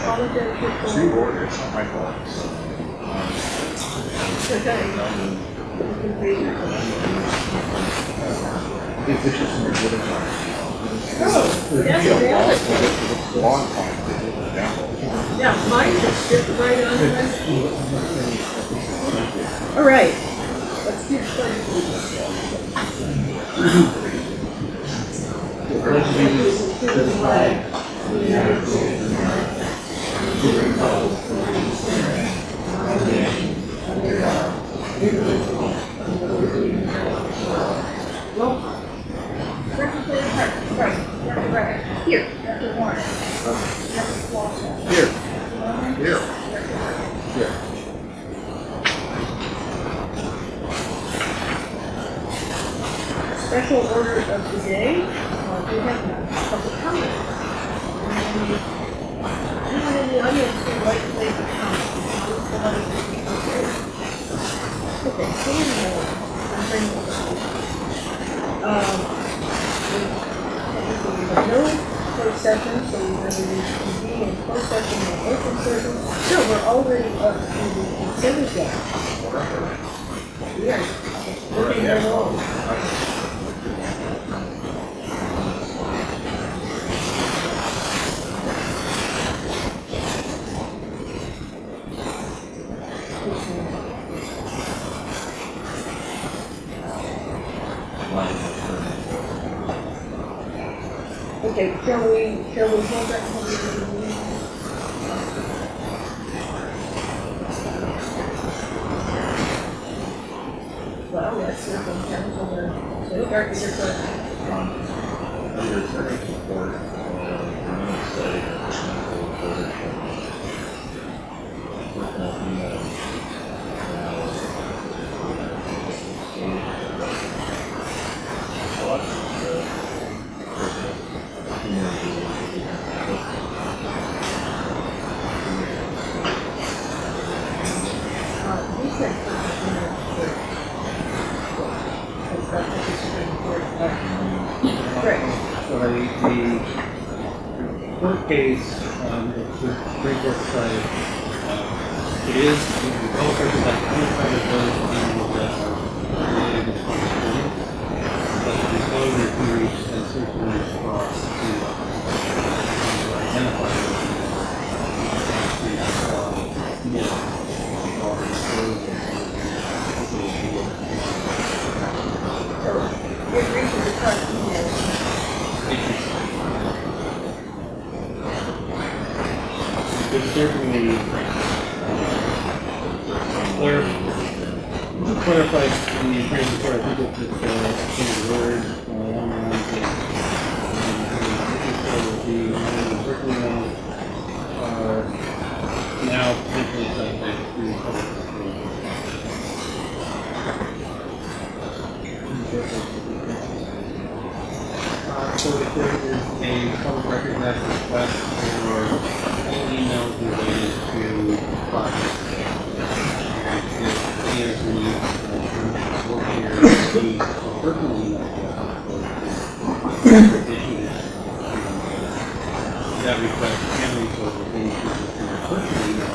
apologize for Two orders, it's not my fault. okay. It's just some good Oh, that's a reality. long time to do the download. Yeah, mine is just right on the all right. Let's do Pledge allegiance to the flag of the United States of America, to the republic for which it stands, one nation, under God, indivisible, with liberty and justice for all. roll call. Secretary Hart, right, right, here, Dr. Warren. Dr. Walsh. Here. Here. Here. Special order of the day. We have public comment. Anyone in the audience who would like to make a comment? Okay, so anyhow, I'm bringing it up. We have no closed session, so we're going to convene in closed session and open session. No, we're already up to the consent agenda. We are looking at all. Okay, shall we hold that until the meeting? Well, that's circumstantial. Start with your question. Under second support, I'm going to say So the court case, the Supreme Court decided it is the developers that identified as those animals that are related to 2020, but the disclosure can reach and certainly across to identify those It certainly clarifies in the appraisal report. I think it's just the word along the lines of the personally known are now potentially subject to public disclosure. So if there is a public records act request for all emails related to projects, if the work here is personal email that request can reach over into your personal email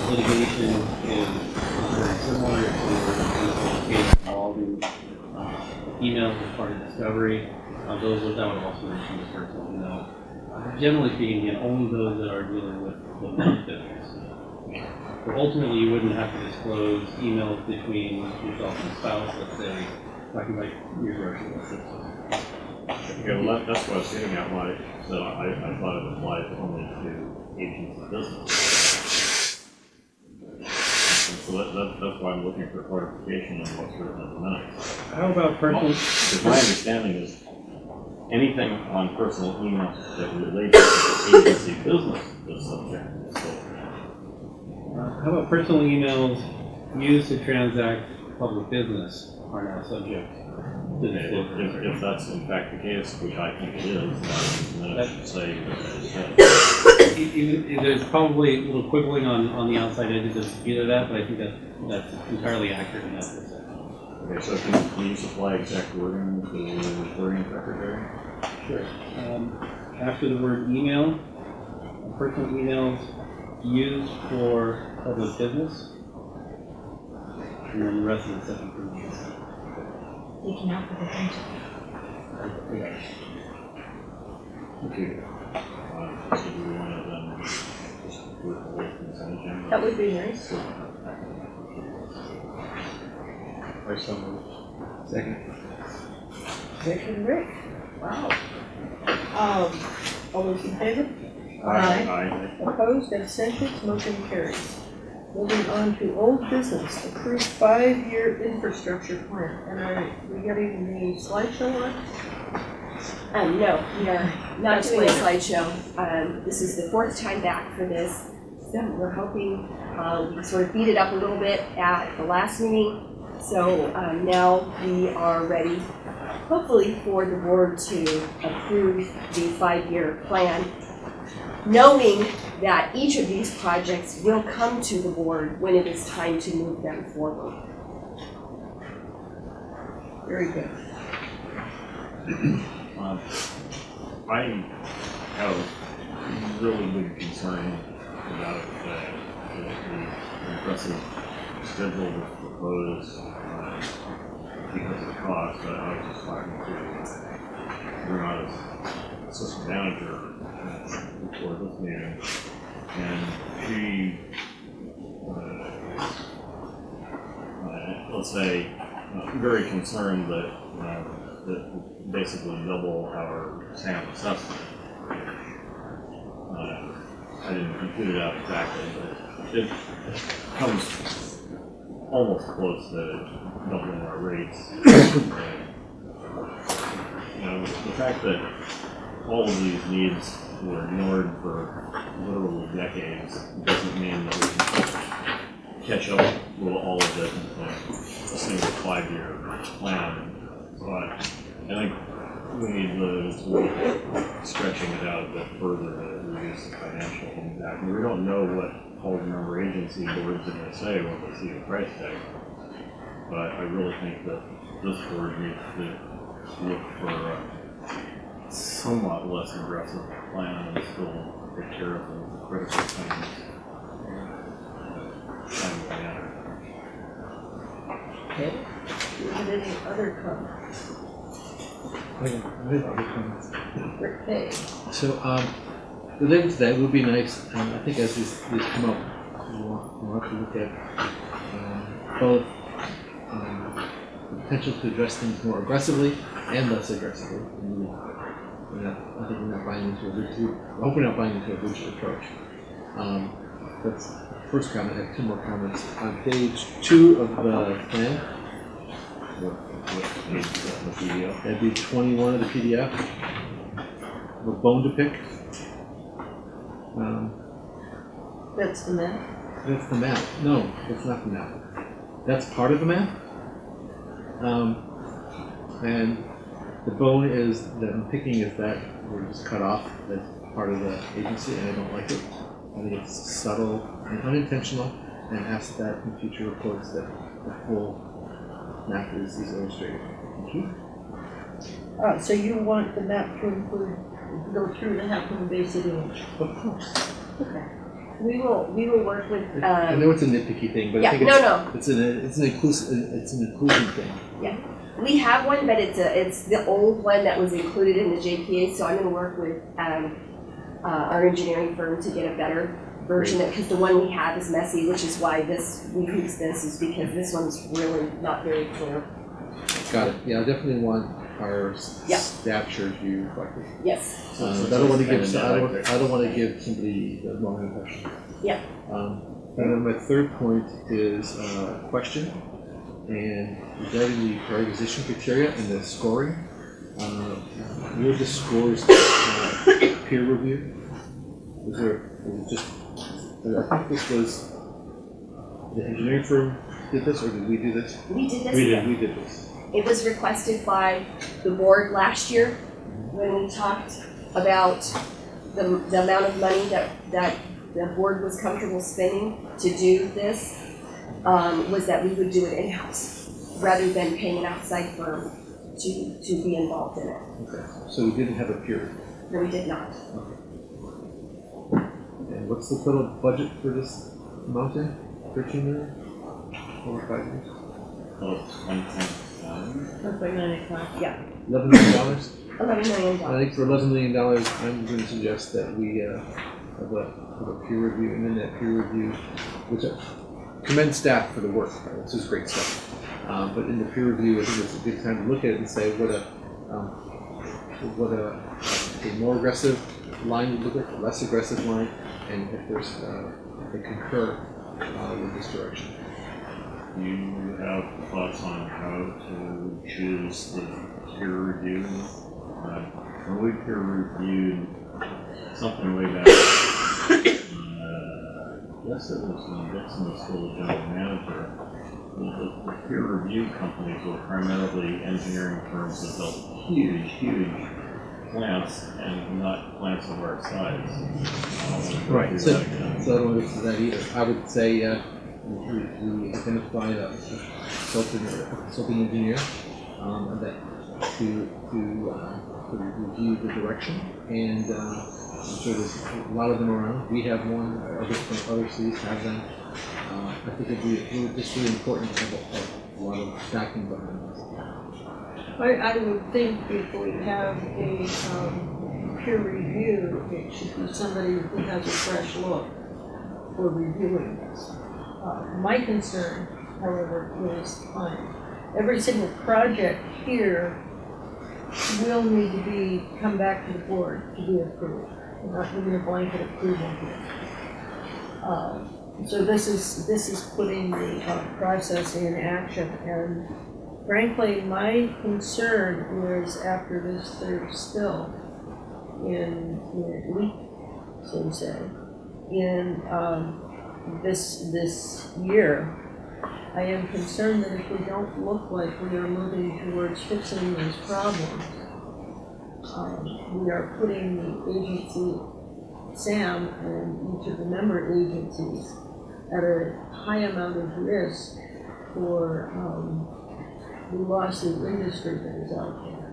litigation is very similar to all the emails as part of discovery. Those that would also mention the personal email. Generally speaking, again, only those that are dealing with the beneficiaries. But ultimately, you wouldn't have to disclose emails between yourself and spouse, let's say, talking about your grocery list. Okay, well, that's what I was getting at. Why so I thought it applied only to agents of business. So that's why I'm looking for clarification on what's written in the minutes. How about personal? Because my understanding is anything on personal email that relates to agency business is subject to disclosure. How about personal emails used to transact public business are now subject to disclosure? If that's in fact the case, which I think it is, then I should say that There's probably a little quibbling on the outside edges of either of that, but I think that's entirely accurate in that respect. Okay, so can you supply exact wording to the recording secretary? Sure. After the word email, personal emails used for public business, and then the rest of the sentence remains. Taking out the potential. Okay. So do we want to then just approve the whole consent agenda? That would be nice. I so moved. Second. Rick and Rick. Wow. All those in favor? Aye. Opposed, abstentions, motion carries. Moving on to old business, approved 5-year infrastructure plan. And are we getting the slideshow on? No, we are not That's doing a later. slideshow. This is the 4th time back for this. So we're hoping we sort of beat it up a little bit at the last meeting. So now we are ready, hopefully, for the board to approve the 5-year plan, knowing that each of these projects will come to the board when it is time to move them forward. Very good. I have a really big concern about the aggressive schedule that's proposed because of the cost. I was just talking to Rena's assistant manager before this meeting, and she, let's say, very concerned that basically double our SAM assessment. I didn't compute it out exactly, but it comes almost close to doubling our rates. The fact that all of these needs were ignored for literally decades doesn't mean that we can catch up with all of it in a single 5-year plan. But I think we need to look stretching it out a bit further to reduce the financial impact. We don't know what all the member agency boards are going to say when they see the price tag. But I really think that this board needs to look for a somewhat less aggressive plan and still take care of the critical things. Okay. Do you have any other comments? I have other comments. Rick Hay. So, related to that, it would be nice, I think as these come up, we'll have to look at both the potential to address things more aggressively and less aggressively. I think we're not buying into I hope we're not buying into a rigid approach. That's the first comment. I have 2 more comments. On page 2 of the plan, that'd be 21 of the PDF. A bone to pick. That's the map. That's the map. No, that's not the map. That's part of the map. And the bone is that I'm picking is that we're just cut off as part of the agency, and I don't like it. I think it's subtle and unintentional, and ask that in future reports that the full map is illustrated. Thank you. So you want the map to include, go through the half-moon basic image? Of course. Okay. We will work with. I know it's a nitpicky thing, but Yeah, I think it's an inclusion thing. Yeah, we have one, but it's the old one that was included in the JPA. So I'm going to work with our engineering firm to get a better version of it, because the one we have is messy, which is why we use this, is because this one's really not very clear. Got it. Yeah, I definitely want our stature to be reflected. Yes. I don't want to give somebody the wrong impression. Yeah. And then my third point is a question, and regarding the prioritization criteria and the scoring, were the scores peer review? I think this was the engineering firm did this, or did we do this? We did this. We did this. It was requested by the board last year when we talked about the amount of money that the board was comfortable spending to do this, was that we would do it in-house rather than paying an outside firm to be involved in it. Okay, so we didn't have a peer review. No, we did not. And what's the total budget for this mountain? 13 million? Over 5 years? Well, it's 1.9. That's like 9 o'clock. Yeah, $11 million? $11 million. I think for $11 million, I'm going to suggest that we have a peer review, and then that peer review, which I commend staff for the work. Right? This is great stuff. But in the peer review, I think it's a good time to look at it and say what a more aggressive line would look like, a less aggressive line, and if there's if they concur with this direction. Do you have thoughts on how to choose the peer review? When we peer reviewed something way back, I guess it was when Dixon was still the general manager. The peer review companies were primarily engineering firms that built huge plants and not plants of our size. Right. So I don't want to get to that either. I would say we identify a consulting engineer that to review the direction, and I'm sure there's a lot of them around. We have one. Other cities have them. I think it would just really important to have a lot of backing behind this. I would think if we have a peer review, it should be somebody who has a fresh look for reviewing this. My concern, however, is every single project here will need to come back to the board to be approved. We're not giving a blanket approval here. So this is putting the process in action, and frankly, my concern is after this third spill in leak, so to say, in this year, I am concerned that if we don't look like we are moving towards fixing these problems, we are putting the agency, SAM, and each of the member agencies at a high amount of risk for the lawsuit industry that is out there.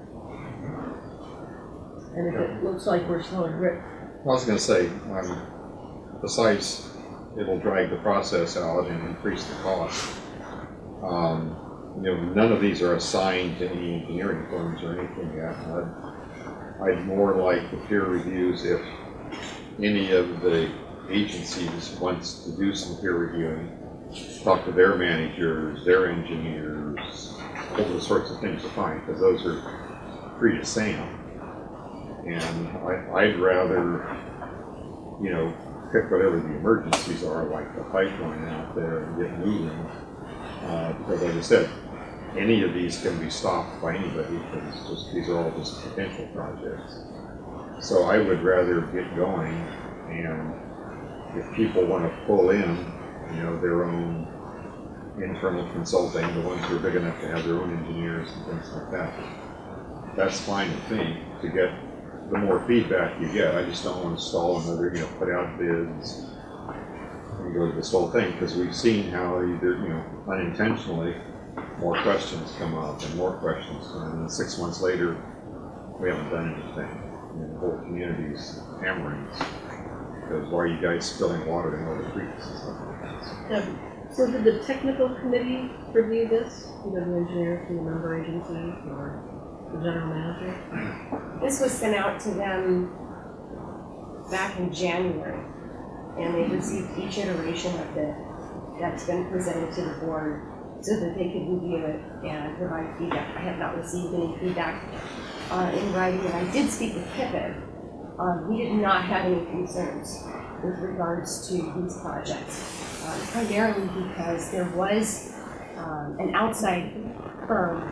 And if it looks like we're slowing Rick. I was going to say, besides it'll drag the process out and increase the cost, none of these are assigned to any engineering firms or anything yet. I'd more like the peer reviews if any of the agencies wants to do some peer reviewing, talk to their managers, their engineers, all those sorts of things are fine, because those are free to SAM. And I'd rather, pick whatever the emergencies are, like the pipeline out there, and get moving. Because like I said, any of these can be stopped by anybody, because these are all just potential projects. So I would rather get going, and if people want to pull in, their own internal consulting, the ones who are big enough to have their own engineers and things like that, that's fine with me. To get the more feedback you get, I just don't want to stall another, put out bids and go to this whole thing, because we've seen how either, unintentionally, more questions come up and more questions come, and then 6 months later, we haven't done anything. The whole community's hammering us, because why are you guys spilling water in all the creeks and stuff like that? So did the technical committee review this? Either the engineer from the member agencies or the general manager? This was sent out to them back in January, and they received each iteration of it that's been presented to the board so that they could review it and provide feedback. I have not received any feedback in writing, and I did speak with Pippin. We did not have any concerns with regards to these projects, primarily because there was an outside firm.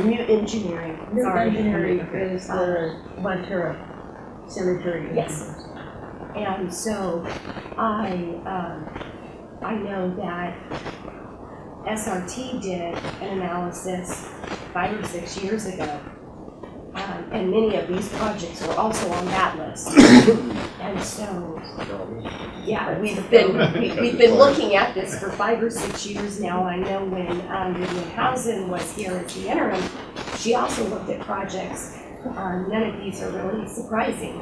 New Engineering. New Sorry. Engineering is the Montero Cemetery. Yes. And so I know that SRT did an analysis 5 or 6 years ago And many of these projects are also on that list. And so, yeah, we've been looking at this for 5 or 6 years now. I know when Vivian Housen was here as the interim, she also looked at projects. None of these are really surprising.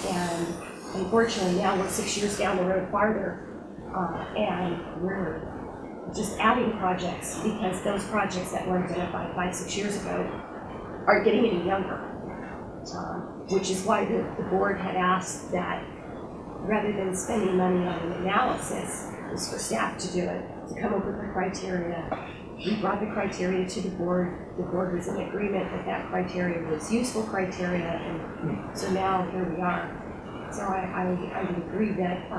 And unfortunately, now we're 6 years down the road farther, and we're just adding projects because those projects that were identified 5, 6 years ago are getting any younger. Which is why the board had asked that rather than spending money on an analysis, was for staff to do it, to come up with the criteria. We brought the criteria to the board. The board was in agreement that that criteria was useful criteria, and so now here we are. So I would agree that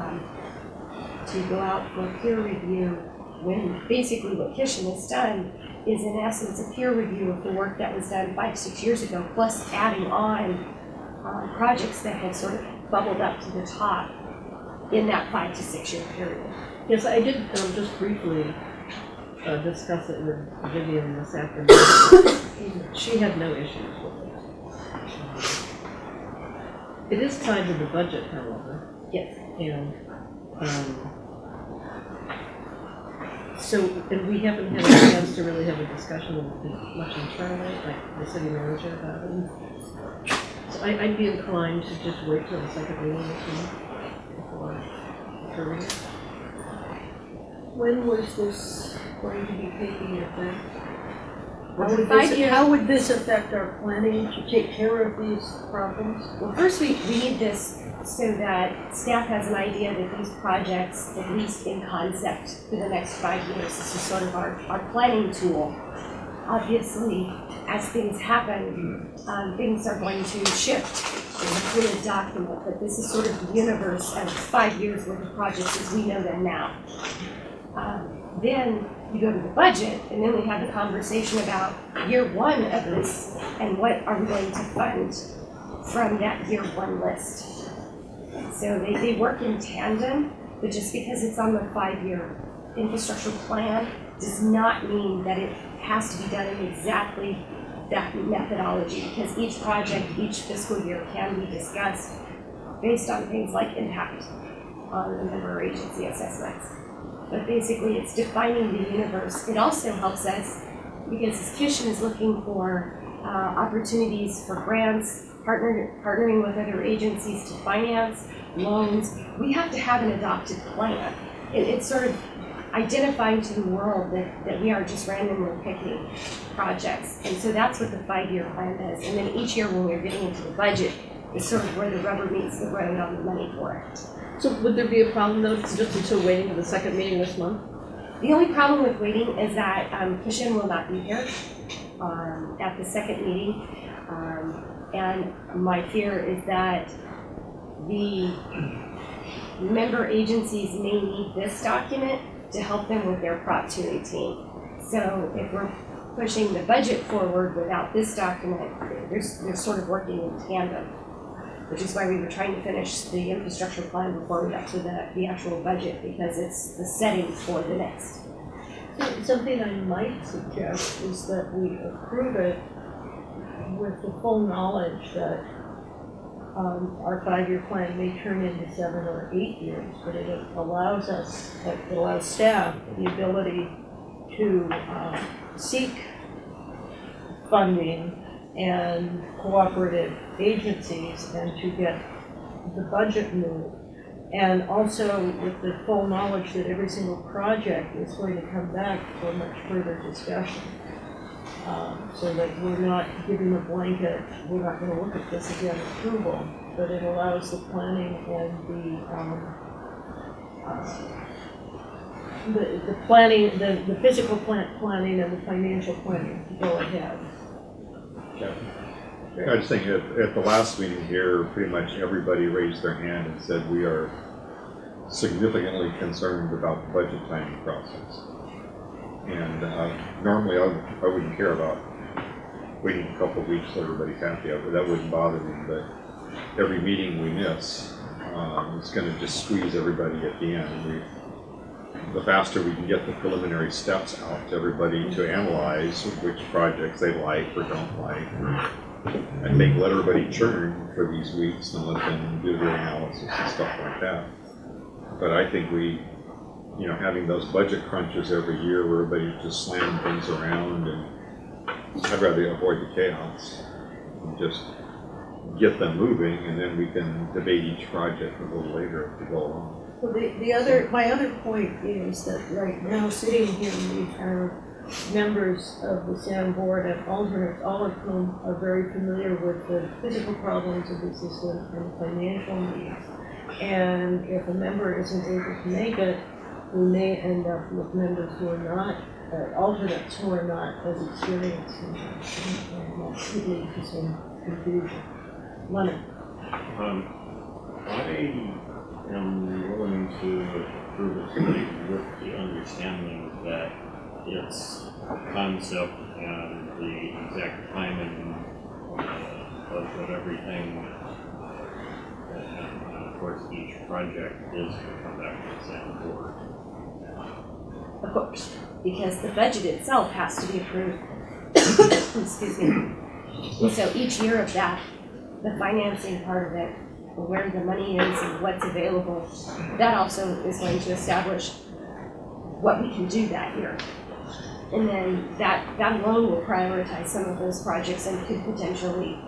to go out for peer review when basically what Kishan has done is in essence a peer review of the work that was done 5, 6 years ago, plus adding on projects that had sort of bubbled up to the top in that 5 to 6 year period. Yes, I did just briefly discuss it with Vivian this afternoon. She had no issues with it. It is tied to the budget, however. Yes. And and we haven't had a chance to really have a discussion much internally, like the city manager about it. So I'd be inclined to just wait till the second meeting this month before approving it. When was this going to be taking effect? How would this affect our planning to take care of these problems? Well, first we need this so that staff has an idea that these projects, at least in concept, for the next 5 years, this is sort of our planning tool. Obviously, as things happen, things are going to shift in a fluid document, but this is sort of the universe of 5 years worth of projects as we know them now. Then we go to the budget, and then we have the conversation about year 1 of this and what are we going to fund from that year 1 list. So they work in tandem, but just because it's on the 5-year infrastructure plan does not mean that it has to be done in exactly that methodology, because each project, each fiscal year can be discussed based on things like impact on the member agency assessments. But basically it's defining the universe. It also helps us because as Kishan is looking for opportunities for grants, partnering with other agencies to finance loans, we have to have an adopted plan. It's sort of identifying to the world that we are just randomly picking projects. And so that's what the 5-year plan is. And then each year when we're getting into the budget is sort of where the rubber meets the road on the money for it. So would there be a problem though, just until waiting for the second meeting this month? The only problem with waiting is that Kishan will not be here at the second meeting. And my fear is that the member agencies may need this document to help them with their Prop 218. So if we're pushing the budget forward without this document, they're sort of working in tandem, which is why we were trying to finish the infrastructure plan before we got to the actual budget, because it's the setting for the next. Something I might suggest is that we approve it with the full knowledge that our 5-year plan may turn into 7 or 8 years, but it allows staff the ability to seek funding and cooperative agencies and to get the budget moved. And also with the full knowledge that every single project is going to come back for much further discussion. So that we're not giving a blanket, we're not going to look at this again approval, but it allows the planning and the planning, the physical planning and the financial planning to go ahead. I was thinking at the last meeting here, pretty much everybody raised their hand and said we are significantly concerned about the budget planning process. And normally I wouldn't care about waiting a couple of weeks till everybody's happy. That wouldn't bother me, but every meeting we miss, it's going to just squeeze everybody at the end. The faster we can get the preliminary steps out to everybody to analyze which projects they like or don't like, or I think let everybody churn for these weeks and let them do their analysis and stuff like that. But I think we, having those budget crunches every year where everybody's just slamming things around, and I'd rather avoid the chaos and just get them moving, and then we can debate each project a little later as we go along. Well, my other point is that right now, sitting here, we have members of the SAM board and alternates, all of whom are very familiar with the physical problems of the system and financial needs. And if a member isn't able to make it, we may end up with members who are not, alternates who are not as experienced, and that could lead to some confusion. Leonard. I am willing to approve it tonight with the understanding that its concept and the exact timing of everything, and of course each project is to come back to the same board. Of course, because the budget itself has to be approved. Excuse me. And so each year of that, the financing part of it, where the money is and what's available, that also is going to establish what we can do that year. And then that alone will prioritize some of those projects and could potentially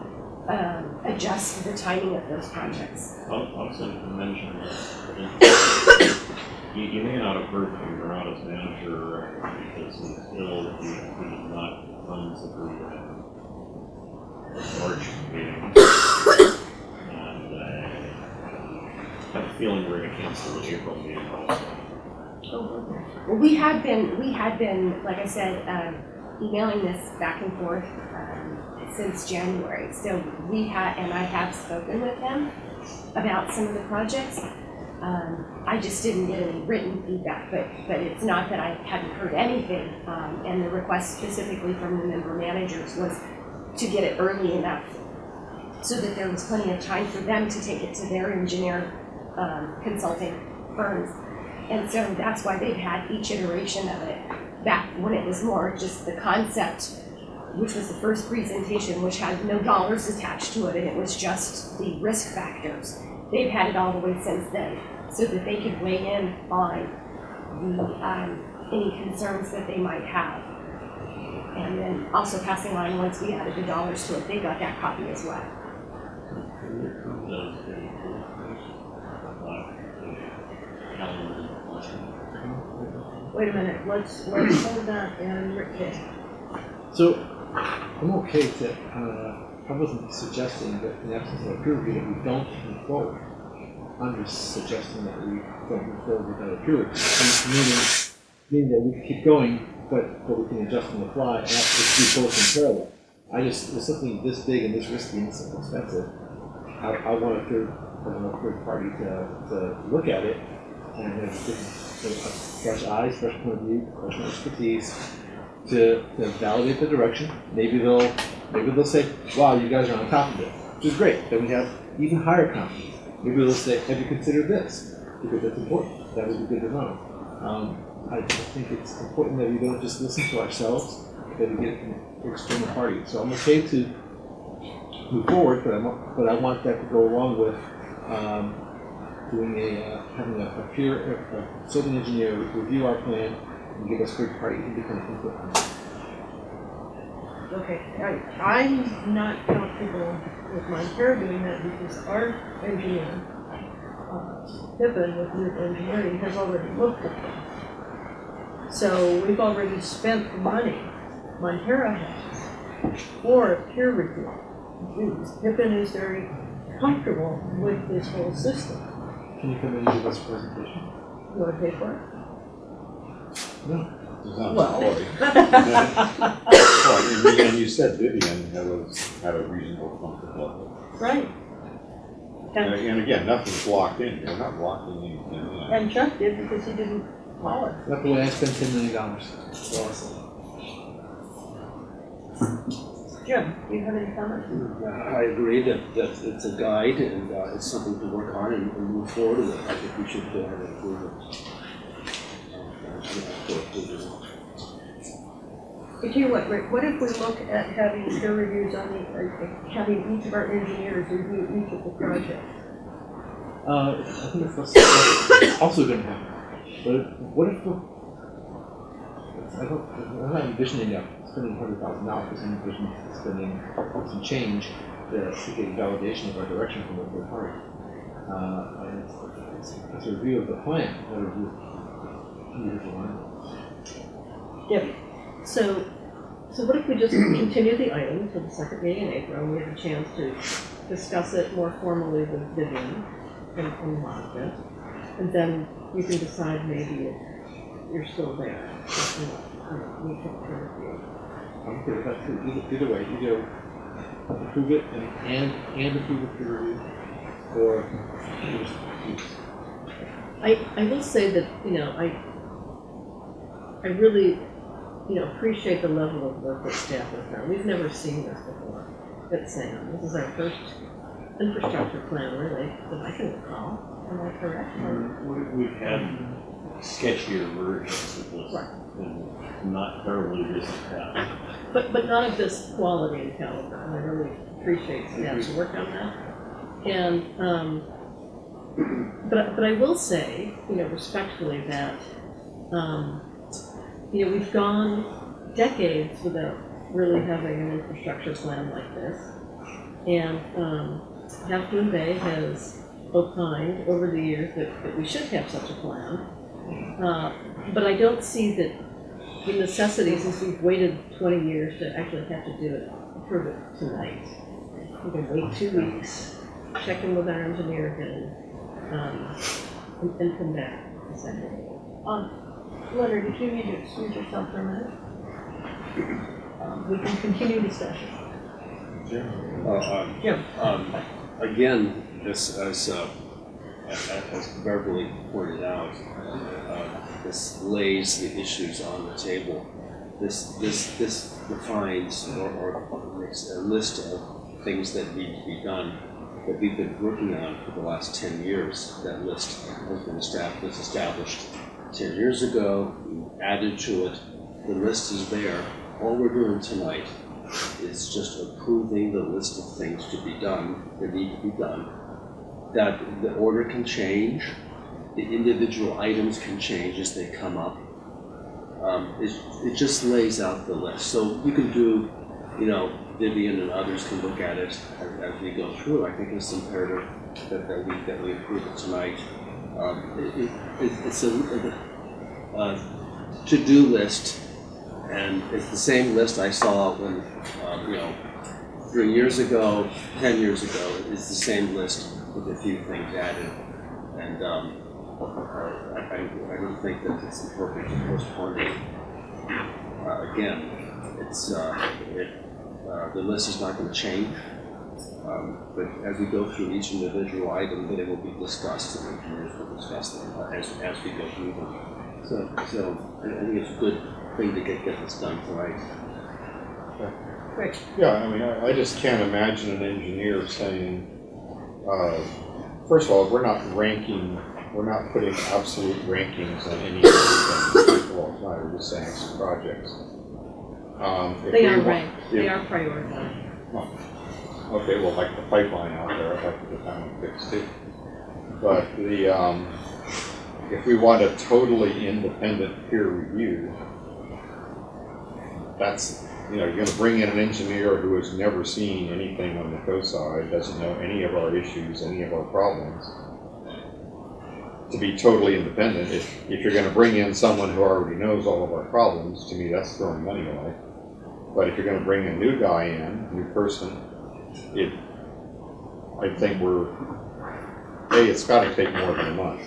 adjust the timing of those projects. I'll also mention that you may not have heard from your audit manager because he's ill. He did not funds approved the March meeting. And I have a feeling we're going to cancel the April meeting also. Well, we had been, like I said, emailing this back and forth since January. So I have spoken with them about some of the projects. I just didn't get any written feedback, but it's not that I hadn't heard anything. And the request specifically from the member managers was to get it early enough so that there was plenty of time for them to take it to their engineer consulting firms. And so that's why they've had each iteration of it back when it was more just the concept, which was the first presentation, which had no dollars attached to it, and it was just the risk factors. They've had it all the way since then, so that they could weigh in on any concerns that they might have. And then also passing on, once we added the dollars to it, they got that copy as well. Wait a minute, let's hold that and Rick K. So, I'm okay to, I wasn't suggesting that in the absence of a peer review that we don't move forward. I'm just suggesting that we don't move forward without a peer review. Meaning that we can keep going, but we can adjust on the fly and actually do both in parallel. With something this big and this risky and this expensive, I want a third party to look at it and have fresh eyes, fresh point of view, professional expertise to validate the direction. Maybe they'll say, wow, you guys are on top of it, which is great. Then we have even higher confidence. Maybe they'll say, have you considered this? Because that's important. That would be good to know. I think it's important that we don't just listen to ourselves, that we get from external parties. So I'm okay to move forward, but I want that to go along with having a consulting engineer review our plan and give us third-party independent input on it. Okay, I'm not comfortable with Montero doing that because our engineer, Pippin with New Engineering, has already looked at them. So we've already spent the money, Montero has, for a peer review. Pippin is very comfortable with this whole system. Can you come in and give us a presentation? You want to pay for it? No. Well, and you said Vivian had a reasonable comfort level. Right. And again, nothing's locked in. We're not locking anything in. And Chuck did because he didn't call it. Not the way I spent $10 million. Jim, do you have any comments? I agree that it's a guide and it's something to work on and move forward with. I think we should improve it. I tell you what, Rick, what if we look at having peer reviews on having each of our engineers review each of the projects? I think that's also going to happen. But what if I'm not envisioning spending $100,000. I'm envisioning spending some change to get validation of our direction from a third party. And it's a review of the plan, not a review of individual line. Debbie? So what if we just continue the item to the second meeting in April, and we have a chance to discuss it more formally with Vivian and Monica, and then you can decide maybe if you're still there. We can review. I'm good with that too. Either way, either approve it and approve the peer review, or I will say that, I really, appreciate the level of work that staff has done. We've never seen this before at SAM. This is our first infrastructure plan, really, that I can recall. Am I correct? We've had sketchier versions of this, Right. and not terribly recent past. But not of this quality and caliber, and I really appreciate staff's work on that. And, but I will say, respectfully that, we've gone decades without really having an infrastructure plan like this. And Half Moon Bay has opined over the years that we should have such a plan. But I don't see that the necessity, since we've waited 20 years to actually have to do it, approve it tonight. We can wait 2 weeks, check in with our engineer again, and come back the second meeting. Leonard, if you need to excuse yourself for a minute, we can continue discussion. Jim? Again, this, as Beverly pointed out, this lays the issues on the table. This defines or makes a list of things that need to be done that we've been working on for the last 10 years. That list has been established 10 years ago, we added to it. The list is there. All we're doing tonight is just approving the list of things to be done, that need to be done. That the order can change, the individual items can change as they come up. It just lays out the list. So you can do, Vivian and others can look at it as we go through. I think it's imperative that we approve it tonight. It's a to-do list, and it's the same list I saw when, 3 years ago, 10 years ago. It's the same list with a few things added, and I don't think that it's appropriate to postpone it. Again, it's the list is not going to change. But as we go through each individual item, then it will be discussed, and the engineers will discuss them as we go through them. So I think it's a good thing to get this done tonight. Great. Yeah, I mean, I just can't imagine an engineer saying, first of all, we're not putting absolute rankings on any of these things. We're just saying some projects. They are ranked, they are prioritized. Okay, well, like the pipeline out there, I'd like to get that one fixed too. But if we want a totally independent peer review, that's, you're going to bring in an engineer who has never seen anything on the coast side, doesn't know any of our issues, any of our problems, to be totally independent. If you're going to bring in someone who already knows all of our problems, to me, that's throwing money away. But if you're going to bring a new guy in, a new person, I think it's got to take more than a month.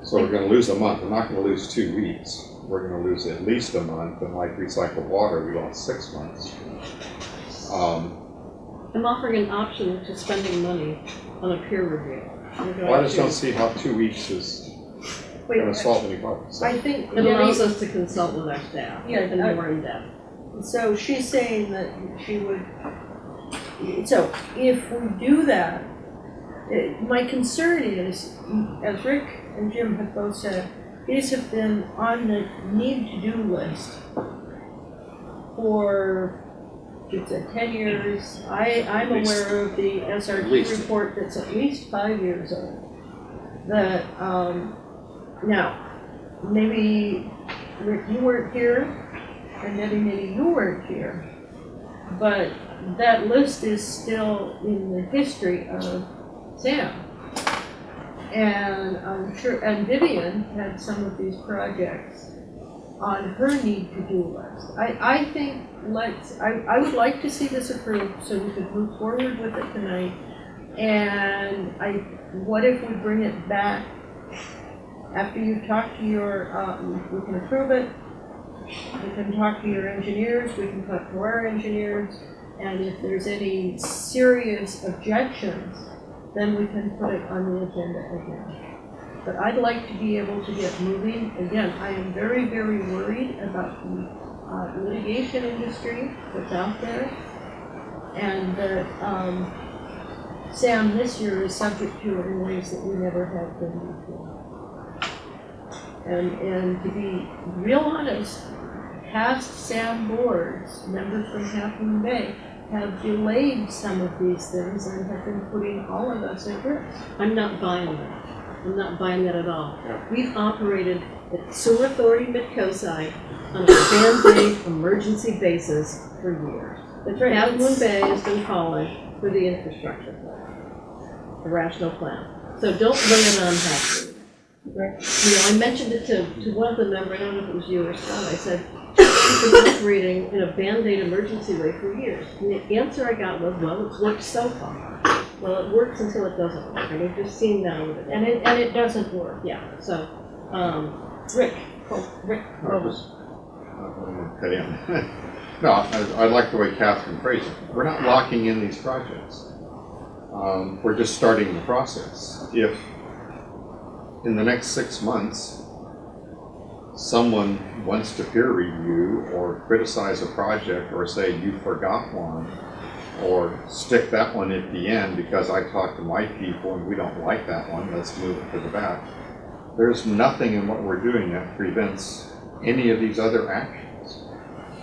So we're going to lose a month. We're not going to lose 2 weeks. We're going to lose at least a month. And like recycled water, we lost 6 months. I'm offering an option to spending money on a peer review. Well, I just don't see how 2 weeks is going to solve any problems. I think It allows us to consult with our staff and more in depth. so. She's saying that she would. So if we do that, my concern is, as Rick and Jim have both said, these have been on the need-to-do list for, it's 10 years. I'm At least. aware of the At SRT least. report that's at least 5 years old. That, now, maybe, Rick, you weren't here, and maybe you weren't here, but that list is still in the history of Sam. And I'm sure, and Vivian had some of these projects on her need to-do list. I think I would like to see this approved so we could move forward with it tonight. And what if we bring it back after you've talked to your, we can approve it, we can talk to your engineers, we can talk to our engineers, and if there's any serious objections, then we can put it on the agenda again. But I'd like to be able to get moving. Again, I am very, very worried about the litigation industry that's out there, and that Sam this year is subject to it in ways that we never have been before. And to be real honest, past Sam boards, members from Half Moon Bay, have delayed some of these things and have been putting all of us at risk. I'm not buying that. I'm not buying that at all. We've operated at Sewer Authority Midcoast on a band-aid emergency basis for years. That's right. Half Moon Bay has been calling for the infrastructure plan, the rational plan. So don't bring it on Half Moon. You know, I mentioned it to one of the members, I don't know if it was you or Scott, I said, we've been operating in a band-aid emergency way for years. And the answer I got was, well, it's worked so far. Well, it works until it doesn't work, and we've just seen that with it. And it doesn't work. Yeah, so, Rick. I was cut in. No, I like the way Catherine phrased it. We're not locking in these projects. We're just starting the process. If in the next 6 months, someone wants to peer review or criticize a project or say you forgot one, or stick that one at the end because I talked to my people and we don't like that one, let's move it to the back. There's nothing in what we're doing that prevents any of these other actions.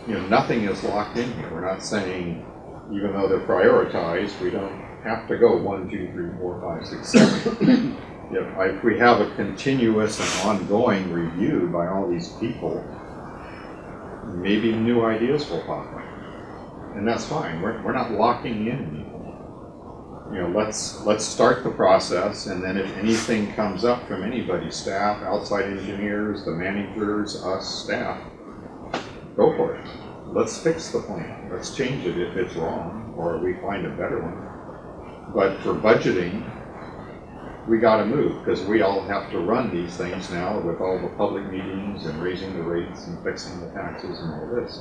You know, nothing is locked in here. We're not saying, even though they're prioritized, we don't have to go 1, 2, 3, 4, 5, 6, 7. If we have a continuous and ongoing review by all these people, maybe new ideas will pop up. And that's fine. We're not locking in anything. You know, let's start the process, and then if anything comes up from anybody, staff, outside engineers, the managers, us, staff, go for it. Let's fix the plan. Let's change it if it's wrong, or we find a better one. But for budgeting, we got to move, because we all have to run these things now with all the public meetings and raising the rates and fixing the taxes and all this.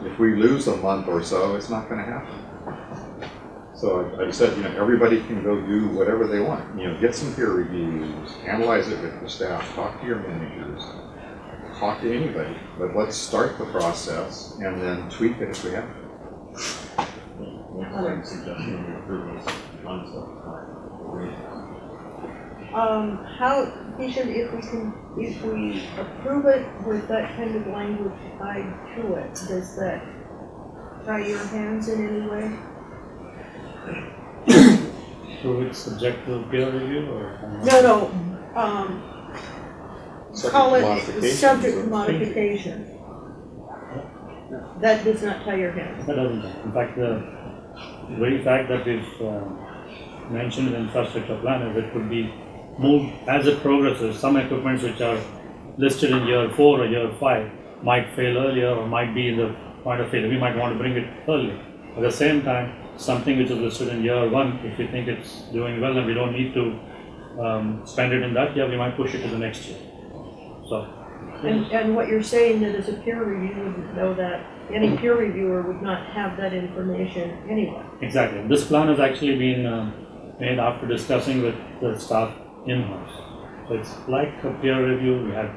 If we lose a month or so, it's not going to happen. So I said, you know, everybody can go do whatever they want. You know, get some peer reviews, analyze it with the staff, talk to your managers, talk to anybody. But let's start the process and then tweak it if we have to. I'm suggesting we approve this concept. How, Keisha, if we approve it with that kind of language tied to it, does that tie your hands in any way? So it's subject to peer review or? No, call it Modification. subject modification. That does not tie your hands. That doesn't. In fact, the very fact that we've mentioned in the infrastructure plan is it could be moved as it progresses. Some equipments which are listed in year 4 or year 5 might fail earlier or might be in the point of failure. We might want to bring it earlier. At the same time, something which is listed in year 1, if we think it's doing well and we don't need to spend it in that year, we might push it to the next year. So. And what you're saying that as a peer review wouldn't know that, any peer reviewer would not have that information anyway. Exactly. This plan has actually been made after discussing with the staff in-house. So it's like a peer review. We had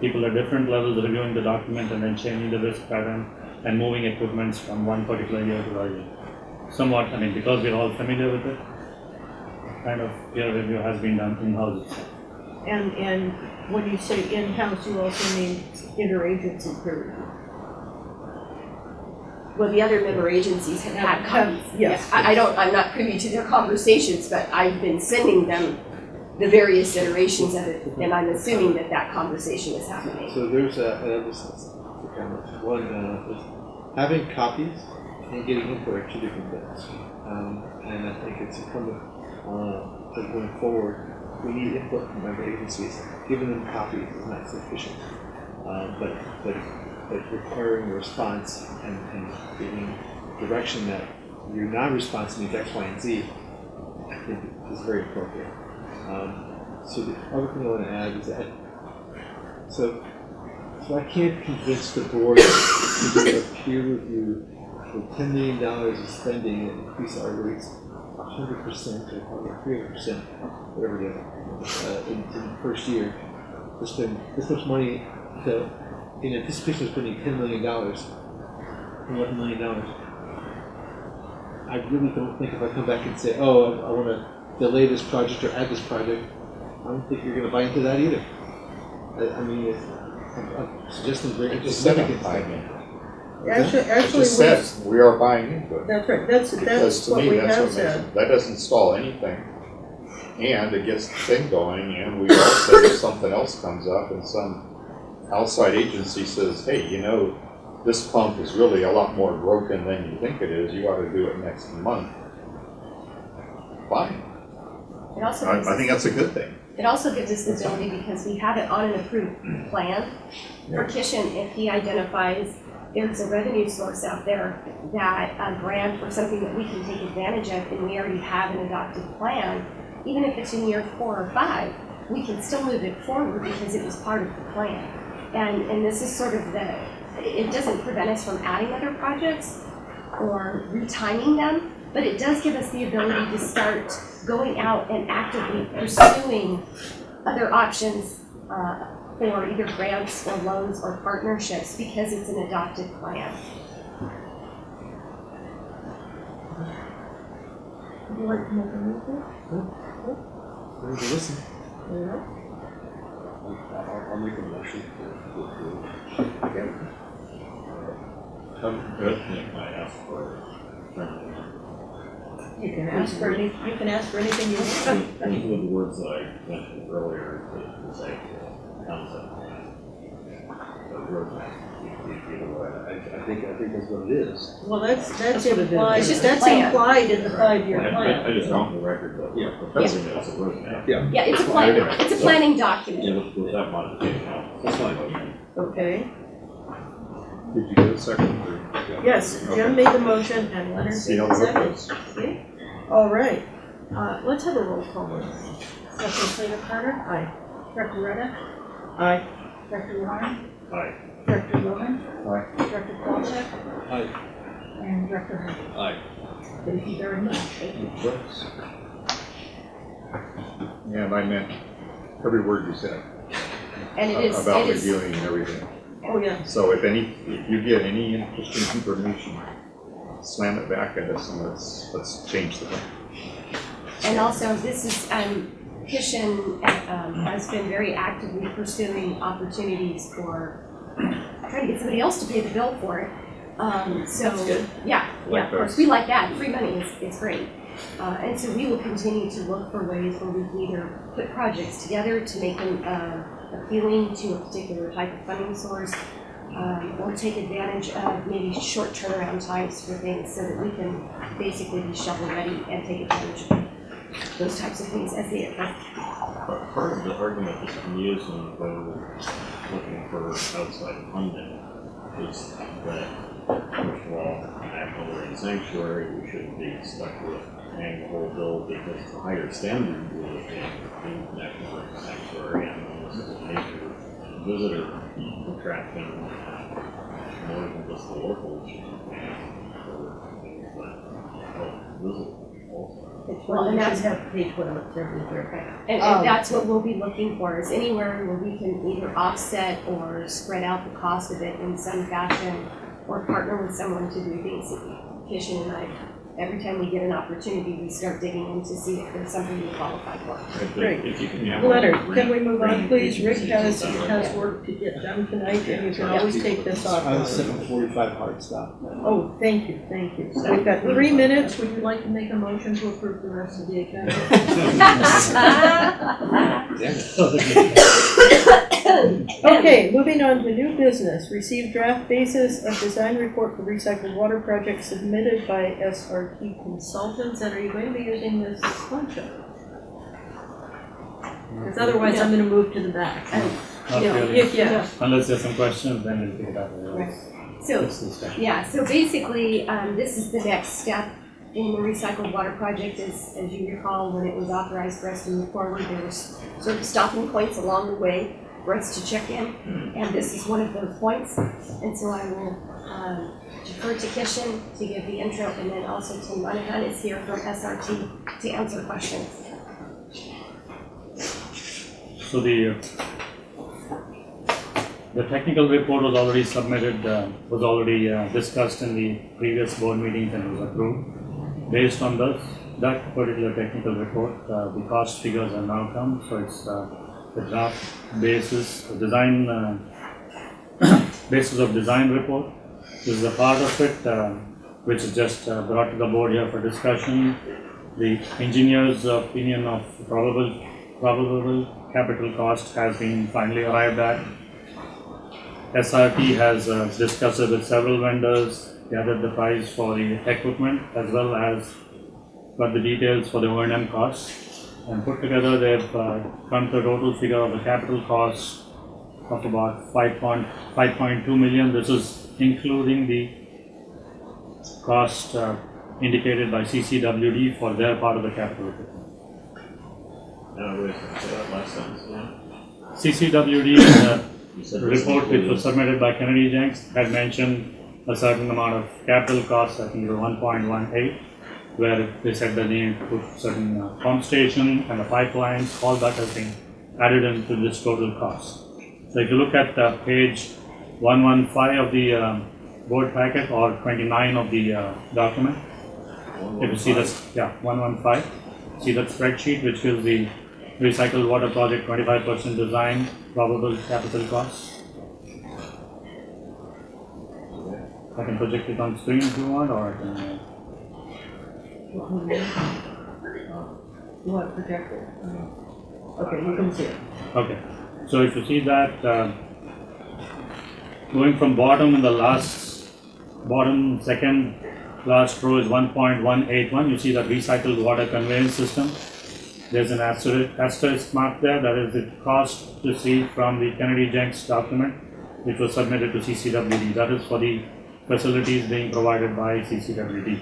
people at different levels reviewing the document and then changing the risk pattern and moving equipments from one particular year to the other. Somewhat, I mean, because we're all familiar with it, kind of peer review has been done in-house itself. And when you say in-house, you also mean interagency peer review. Well, the other member agencies have had copies. Yes. I'm not privy to their conversations, but I've been sending them the various iterations of it, and I'm assuming that that conversation is happening. So there's another comment. One is having copies and getting input are two different things. And I think it's incumbent that going forward, we need input from member agencies. Giving them copies is not sufficient. But requiring a response and giving direction that your non-response means X, Y, and Z, I think is very appropriate. So the other thing I want to add is that, so I can't convince the board to do a peer review for $10 million of spending and increase our rates 100% or probably 300%, whatever it is, in the first year, to spend this much money in anticipation of spending $10 million, $11 million. I really don't think if I come back and say, oh, I want to delay this project or add this project, I don't think you're going to buy into that either. I mean, I'm suggesting very significant. Actually, Just said, we are buying into it. that's right, that's Because to what me, we that's have what said. makes it, that doesn't stall anything. And it gets the thing going, and we also, if something else comes up and some outside agency says, hey, you know, this pump is really a lot more broken than you think it is, you ought to do it next month. Fine. It also I think that's a good thing. It also gives us the ability, because we have it on an approved plan for Kishin, if he identifies there's a revenue source out there that a grant or something that we can take advantage of, and we already have an adopted plan, even if it's in year 4 or 5, we can still move it forward because it was part of the plan. And this is sort of it doesn't prevent us from adding other projects or retiming them, but it does give us the ability to start going out and actively pursuing other options for either grants or loans or partnerships because it's an adopted plan. Would you like to make a move? Listen. I'll make a motion to approve. I asked for You can ask for anything you want. to include the words that I mentioned earlier to say concept plan. The roadmap, either way. I think that's what it is. Well, that's what it is. implied, It's just a that's plan. implied in the 5-year I plan. just want the record that Yeah. professing it as a roadmap. Yeah, Yeah, it's a plan. It's a planning document. Yeah, with that modification. that's fine. Okay, Did you get a second? Or? yes, Jim made the motion and Leonard See made how the that second. goes. See? All right, let's have a roll call. Secretary Slater Carter? Aye. Director Retta? Aye. Director Warren? Aye. Director Logan? Aye. Director Kwalchek? Aye. And Director Hunt? Aye. Thank you very much. Yeah, and I meant every word you said And it is, about it is, reviewing and everything. Oh, yeah. So if you get any interesting information, slam it back at us and let's change the thing. and also this is, Kishin has been very actively pursuing opportunities for trying to get somebody else to pay the bill for it. Yeah, of course, we like that. Free money is great. And so we will continue to look for ways where we can either put projects together to make them appealing to a particular type of funding source, or take advantage of maybe short turnaround times for things so that we can basically be shovel ready and take advantage of those types of things as they occur. Part of the argument that you can use when we're looking for outside funding is that, first of all, national marine sanctuary, we shouldn't be stuck with paying the whole bill because it's a higher standard rule of being national marine sanctuary, and then this is a major visitor attraction, more than just the locals should be paying for things that help visit also. Well, and that's have page one of everywhere. And that's what we'll be looking for, is anywhere where we can either offset or spread out the cost of it in some fashion, or partner with someone to do things that Kishin and I every time we get an opportunity, we start digging in to see if there's something we qualify for. Great. If you can have Leonard, all can we move on, green please? Rick agencies has, and stuff like has that. work to get done tonight, and you can always take this off. 7:45 hard stop. Oh, thank you, thank you. We've got 3 minutes. Would you like to make a motion to approve the rest of the agenda? Okay, moving on to new business. Receive draft basis of design report for recycled water project submitted by SRT Consultants. And are you going to be using this bunch of? Because otherwise I'm going to move to the back. Not Yeah. really. Yeah. Unless there's some questions, then we'll pick it up. So, This discussion. yeah, so basically, this is the next step in the recycled water project. As you recall, when it was authorized for us to move forward, there were sort of stopping points along the way for us to check in, and this is one of those points. And so I will defer to Kishan to give the intro, and then also Tim Monahan is here from SRT to answer questions. So the technical report was already submitted, was already discussed in the previous board meetings and was approved. Based on that particular technical report, the cost figures have now come, so it's the draft basis, design, basis of design report. This is a part of it, which is just brought to the board here for discussion. The engineer's opinion of probable capital cost has been finally arrived at. SRT has discussed it with several vendors, gathered the price for the equipment as well as got the details for the O&M costs, and put together they've come to a total figure of the capital cost of about 5.2 million. This is including the cost indicated by CCWD for their part of the capital equipment. No, wait, say that last sentence, yeah. CCWD You said the this report which includes- was submitted by Kennedy Jenks had mentioned a certain amount of capital costs, I think it was 1.18, where they said that they need to put certain pump station and the pipelines, all that has been added into this total cost. So if you look at page 115 of the board packet or 29 of the document, if you see this, 115, see that spreadsheet which gives the recycled water project 25% design, probable capital costs. I can project it on screen if you want, or I can. You want to project it? Okay, you can see it. Okay, so if you see that, going from bottom in the bottom second last row is 1.181, you see that recycled water conveyance system. There's an asterisk mark there, that is the cost received from the Kennedy Jenks document, which was submitted to CCWD. That is for the facilities being provided by CCWD.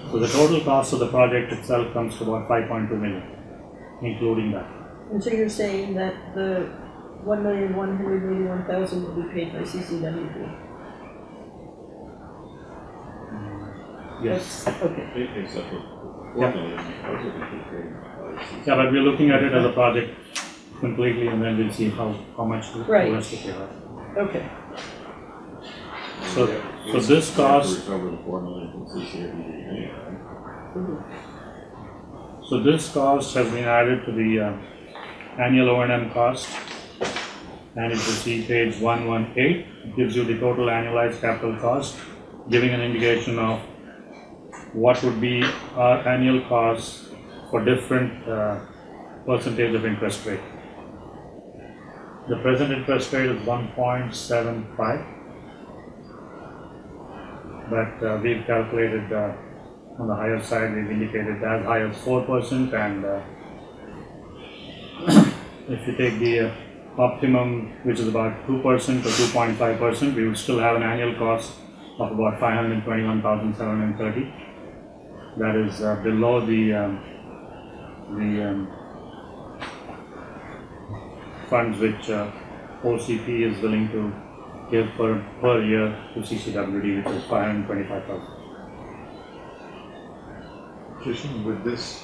So the total cost of the project itself comes to about 5.2 million, including that. And so you're saying that the 1,181,000 will be paid by CCWD? Yes. Okay. Except for Yeah. 4 million, those would be paid by CCCW. Yeah, but we're looking at it as a project completely, and then we'll see how much the Right. rest of it. Okay. So this We have to cost, recover the 4 million from CCWD anyway. so this cost has been added to the annual O&M cost. And if you see page 118, it gives you the total annualized capital cost, giving an indication of what would be our annual cost for different percentage of interest rate. The present interest rate is 1.75, but we've calculated on the higher side, we've indicated as high as 4%, and if you take the optimum, which is about 2% or 2.5%, we would still have an annual cost of about 521,730. That is below the funds which OCP is willing to give per year to CCWD, which is 525,000. Kishan, with this,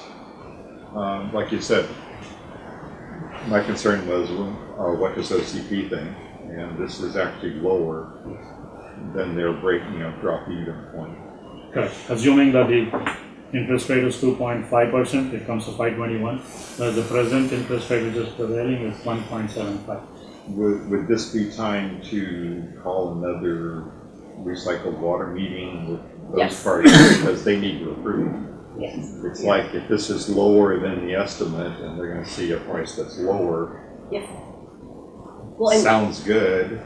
like you said, my concern was what this OCP thing, and this is actually lower than their drop even point. Correct. Assuming that the interest rate is 2.5%, it comes to 521. Whereas the present interest rate which is prevailing is 1.75. Would this be time to call another recycled water meeting with those Yes. parties, because they need to approve? Yes. It's like if this is lower than the estimate and they're gonna see a price that's lower, Yes. Well, and sounds good.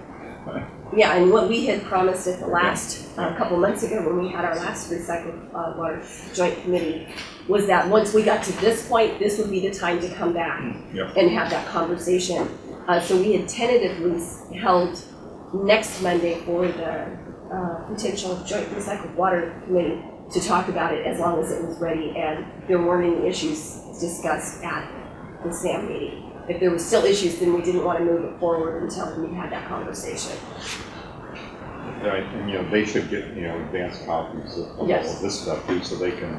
yeah, and what we had promised at the last, couple months ago when we had our last recycled water joint committee, was that once we got to this point, this would be the time to come back Yep. and have that conversation. So we had tentatively held next Monday for the potential joint recycled water committee to talk about it as long as it was ready, and there weren't any issues discussed at the SAM meeting. If there was still issues, then we didn't want to move it forward until we had that conversation. Right, and they should get, advanced copies of all Yes. of this stuff too, so they can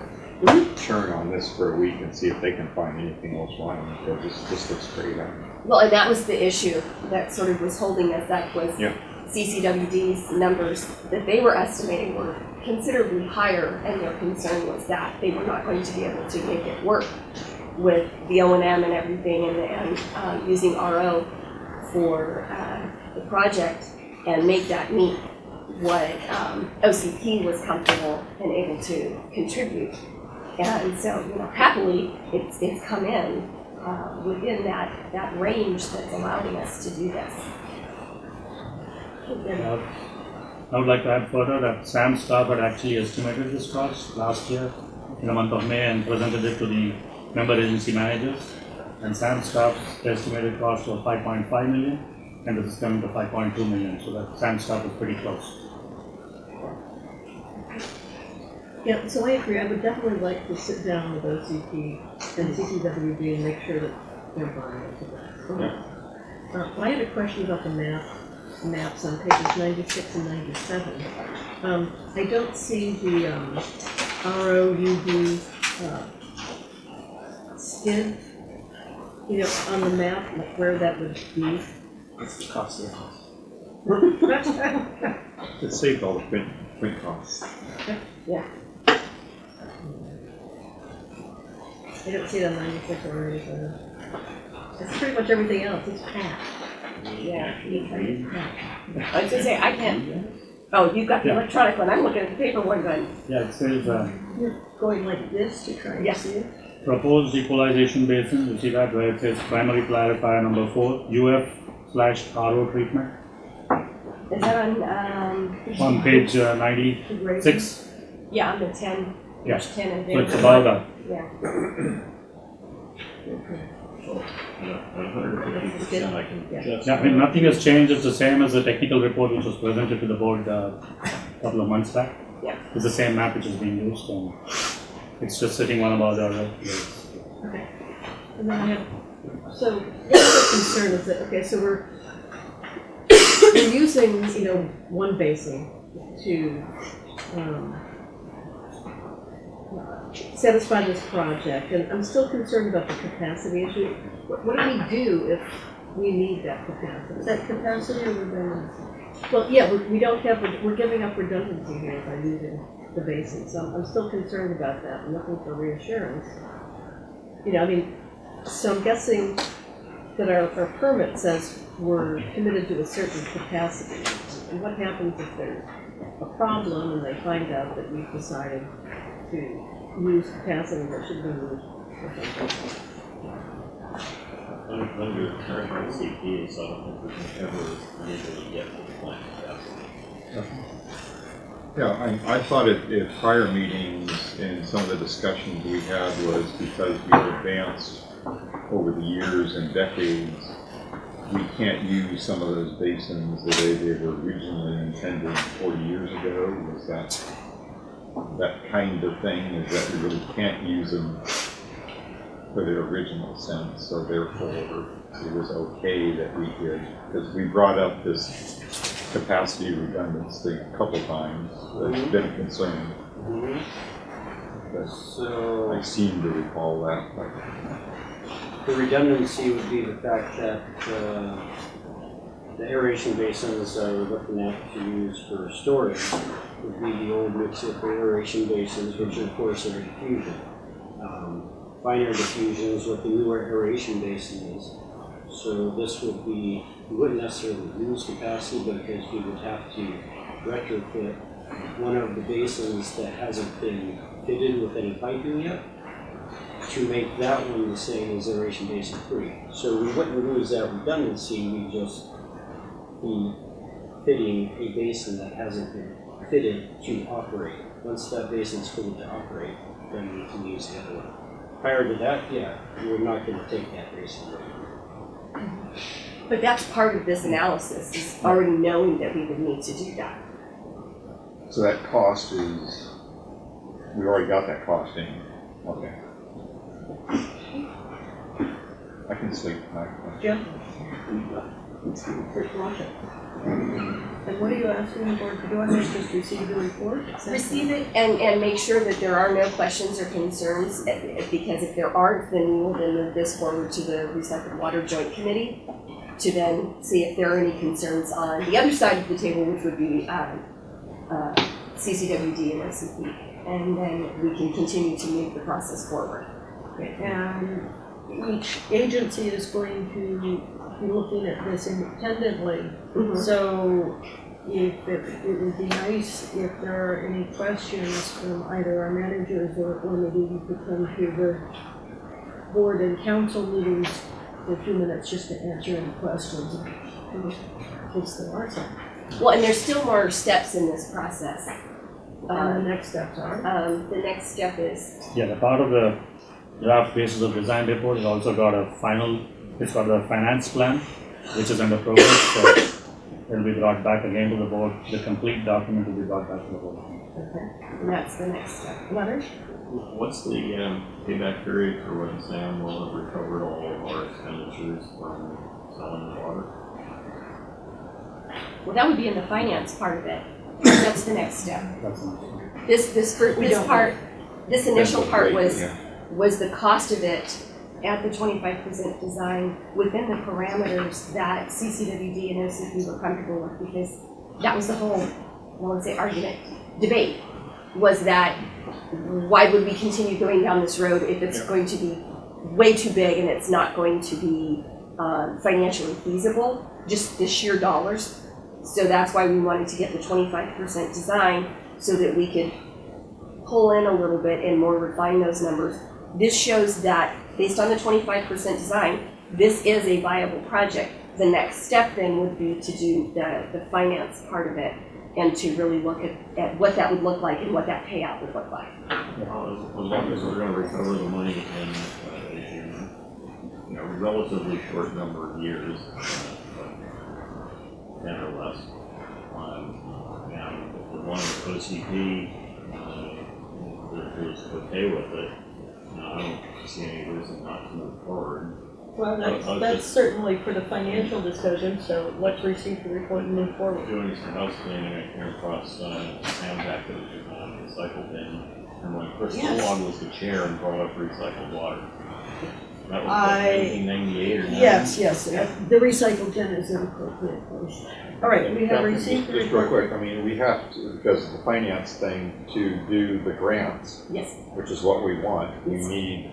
churn on this for a week and see if they can find anything else wrong. Because this looks great. Well, and that was the issue that sort of was holding us up was Yeah. CCWD's numbers that they were estimating were considerably higher, and their concern was that they were not going to be able to make it work with the O&M and everything, and using RO for the project and make that meet what OCP was comfortable and able to contribute. And so, happily, it's come in within that range that's allowing us to do this. I would like to add further that SAM staff had actually estimated this cost last year in the month of May and presented it to the member agency managers. And SAM staff's estimated cost was 5.5 million, and this is coming to 5.2 million. So that SAM staff is pretty close. Yeah, so I agree. I would definitely like to sit down with OCP and CCWD and make sure that they're buying into that. I had a question about the maps on pages 96 and 97. I don't see the ROUD skid, on the map, like where that would be. That's the cost of the house. It saved all the print costs. Yeah. I don't see it on 96 or 97. It's pretty much everything else. It's packed. Yeah. I was gonna say, I can't. Oh, you've got the electronic one. I'm looking at the paper one, but Yeah, it says You're going like this to try and Yes. see it? proposed equalization basin. You see that where it says primary clarifier number 4, UF/RO treatment is that on page 96. Yeah, on the 10. Yeah. 10 and So it's about that. Yeah. 150%, I can just. Yeah, I mean, nothing has changed. It's the same as the technical report which was presented to the board a couple of months back. Yeah. It's the same map which is being used, and it's just sitting one above the other. Okay. And then I have, so the other concern is that, okay, so we're using, one basin to satisfy this project, and I'm still concerned about the capacity issue. What do we do if we need that capacity? Is that capacity or redundancy? Well, yeah, we don't have, we're giving up redundancy here by using the basin, so I'm still concerned about that. I'm looking for reassurance. So I'm guessing that our permit says we're committed to a certain capacity. And what happens if there's a problem and they find out that we've decided to use capacity that should be used for something? Under current RCP, so I don't think we can ever legally get to the plant capacity. Yeah, I thought at prior meetings and some of the discussions we had was because we've advanced over the years and decades, we can't use some of those basins the way they were originally intended 40 years ago. Was that kind of thing, is that we really can't use them for their original sense, so therefore it was okay that we could, because we brought up this capacity redundancy a couple times. That's been a concern. So I seem to recall that. the redundancy would be the fact that the aeration basins we're looking at to use for storage would be the old mixed aeration basins, which of course are diffusion. Finer diffusion is what the newer aeration basin is. So this would be, you wouldn't necessarily lose capacity, but because we would have to retrofit one of the basins that hasn't been fitted with any piping yet to make that one the same as aeration basin 3. So we wouldn't lose that redundancy, we just be fitting a basin that hasn't been fitted to operate. Once that basin's fitted to operate, then we can use the other one. Prior to that, yeah, we're not going to take that basin away. But that's part of this analysis, is already knowing that we would need to do that. So that cost is, we already got that cost in. Okay. I can sleep tonight. Jim? First watch it. And what are you asking the board to do on this? Just receive the report? Receive it and make sure that there are no questions or concerns, because if there aren't, then we will then move this forward to the Recycled Water Joint Committee to then see if there are any concerns on the other side of the table, which would be CCWD and OCP. And then we can continue to move the process forward. And each agency is going to be looking at this independently. Mm-hmm. So if it would be nice if there are any questions from either our managers or maybe you could come to the board and council meetings for a few minutes just to answer any questions in case there are some. Well, and there's still more steps in this process. And the next steps are? The next step is, Yeah, the part of the draft basis of design report has also got a final, it's got the finance plan, which is under progress, so it'll be brought back again to the board. The complete document will be brought back to the board. okay, and that's the next step. Letters? What's the payback period for when Sam will have recovered all of our expenditures from selling the water? Well, that would be in the finance part of it. That's the next step. That's enough. This initial part was Yeah. the cost of it at the 25% design within the parameters that CCWD and OCP were comfortable with, because that was the whole, I won't say argument, debate, was that why would we continue going down this road if it's going to be way too big and it's not going to be financially feasible, just the sheer dollars. So that's why we wanted to get the 25% design so that we could pull in a little bit and more refine those numbers. This shows that based on the 25% design, this is a viable project. The next step then would be to do the finance part of it and to really look at what that would look like and what that payout would look like. Well, as long as we're going to recover the money in a relatively short number of years, 10 or less, and if the one with OCP is okay with it, I don't see any reason not to move forward. Well, that's certainly for the financial discussion, so let's receive the report and move forward. Doing some house cleaning, I came across Sam's activity on recycled bin, and when Chris Solon was the chair and brought up recycled water. That was 1998 or 90. Yes, the recycled bin is an appropriate place. All right, we have received the Just real report. quick, I mean, we have to, because of the finance thing, to do the grants, Yes, which is what we want, we Yes. need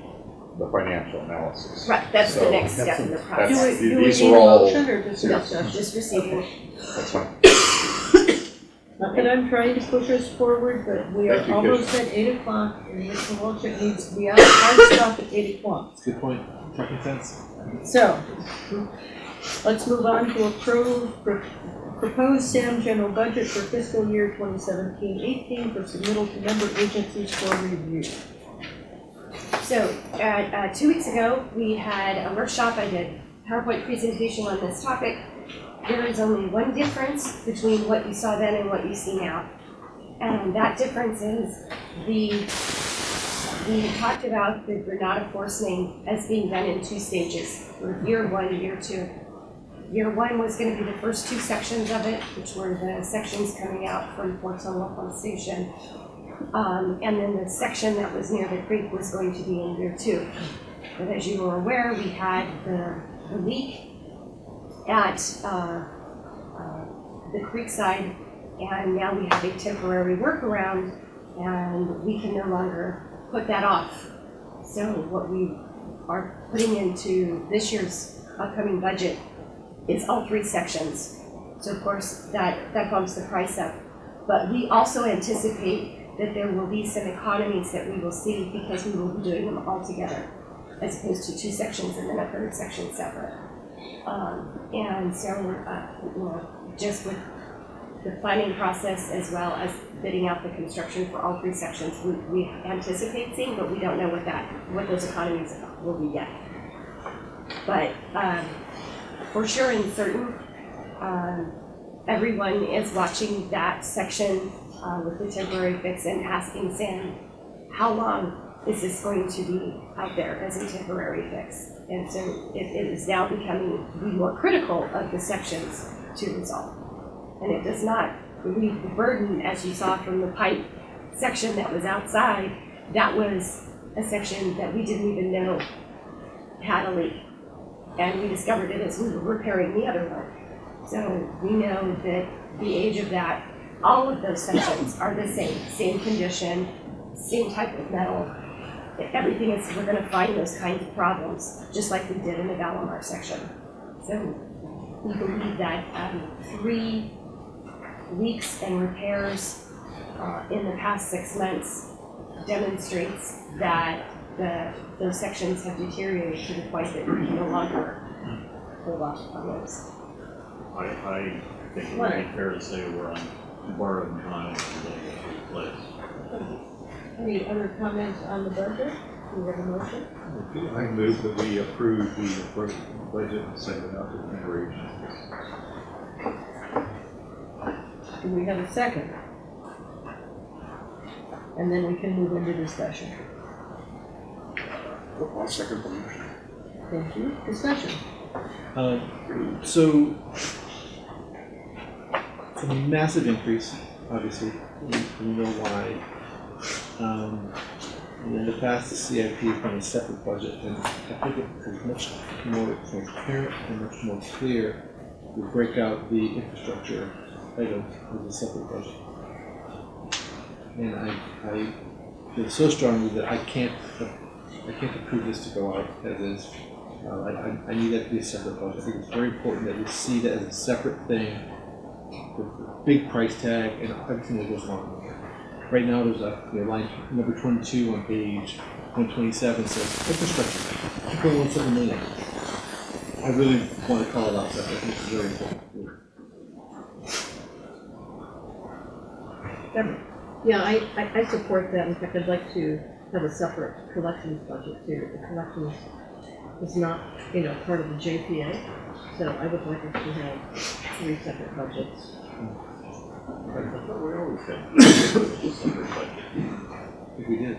the financial analysis. right, that's the So next step in the process. Do we These need are a all- motion or just a No, discussion? just receiving. That's fine. Not that I'm trying to push us forward, but we are Thank you, almost at 8 o'clock, and Mr. Walchuk needs to be out of hard stop at 8 o'clock. Good point. Trucking sense. So, let's move on to approve proposed SAM general budget for fiscal year 2017-18 for submittal to member agencies for review. So, 2 weeks ago, we had a workshop. I did a PowerPoint presentation on this topic. There is only one difference between what you saw then and what you see now. And that difference is we talked about the Granada forcing as being done in 2 stages, year 1 and year 2. Year 1 was going to be the first 2 sections of it, which were the sections coming out from Fort Sumner Pump Station. And then the section that was near the creek was going to be in year 2. But as you were aware, we had the leak at the creek side And now we have a temporary workaround, and we can no longer put that off. So what we are putting into this year's upcoming budget is all 3 sections. So of course, that bumps the price up. But we also anticipate that there will be some economies that we will see because we will be doing them all together, as opposed to 2 sections and then a 3rd section separate. And so, you know, just with the planning process as well as bidding out the construction for all 3 sections, we anticipate seeing, but we don't know what those economies will be yet. But for sure and certain, everyone is watching that section with the temporary fix and asking Sam, how long is this going to be out there as a temporary fix? And so it is now becoming the more critical of the sections to resolve. And it does not relieve the burden, as you saw from the pipe section that was outside. That was a section that we didn't even know had a leak. And we discovered it as we were repairing the other one. So we know that the age of that, all of those sections are the same condition, same type of metal. Everything is, we're gonna find those kinds of problems, just like we did in the Gallimar section. So we believe that 3 leaks and repairs in the past 6 months demonstrates that those sections have deteriorated to the point that we can no longer hold off on those. I think it would be fair to say we're on borrowed time to get it replaced. Any other comments on the budget? Do we have a motion? I move that we approve the budget and send it out to the member agencies. Do we have a second? And then we can move into discussion. I'll second the motion. Thank you. Discussion. So, it's a massive increase, obviously. We know why. In the past, the CIP has been a separate budget, and I think it is much more transparent and much more clear to break out the infrastructure items as a separate budget. And I feel so strongly that I can't approve this to go out as is. I need that to be a separate budget. I think it's very important that we see that as a separate thing with a big price tag and everything that goes along with it. Right now, there's a line number 22 on page 127 says infrastructure, 2.17 million. I really want to call it out, so I think it's very important. Yeah, I support that. In fact, I'd like to have a separate collections budget too. The collections is not, part of the JPA, so I would like us to have 3 separate budgets. I thought we always had a separate budget. I think we did.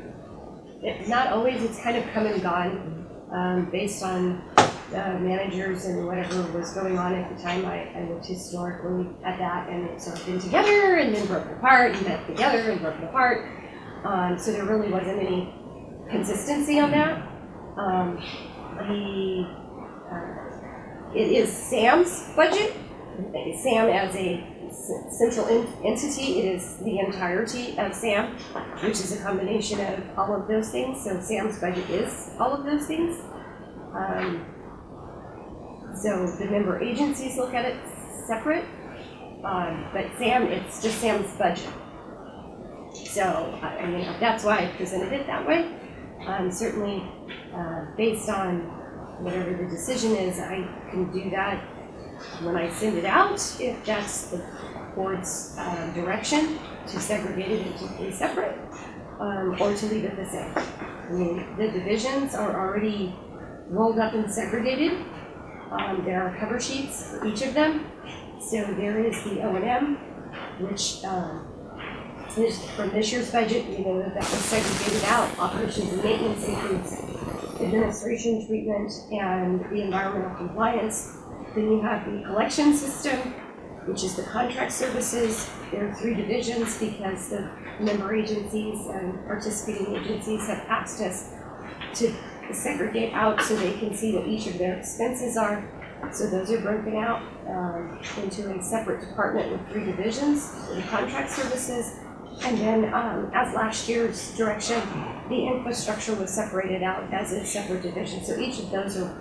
Not always, it's kind of come and gone based on managers and whatever was going on at the time. I looked historically at that, and it's sort of been together and then broken apart and then together and broken apart. So there really wasn't any consistency on that. It is Sam's budget. Sam as a central entity, it is the entirety of SAM, which is a combination of all of those things. So Sam's budget is all of those things. So the member agencies look at it separate, but Sam, it's just Sam's budget. So that's why I presented it that way. Certainly, based on whatever the decision is, I can do that when I send it out, if that's the board's direction, to segregate it into 3 separate, or to leave it the same. I mean, the divisions are already rolled up and segregated. There are cover sheets for each of them. So there is the O&M, which is from this year's budget. You know that was segregated out. Operations and maintenance includes administration, treatment, and the environmental compliance. Then you have the collection system, which is the contract services. There are 3 divisions because the member agencies and participating agencies have asked us to segregate out so they can see what each of their expenses are. So those are broken out into a separate department with 3 divisions, the contract services. And then, as last year's direction, the infrastructure was separated out as a separate division. So each of those are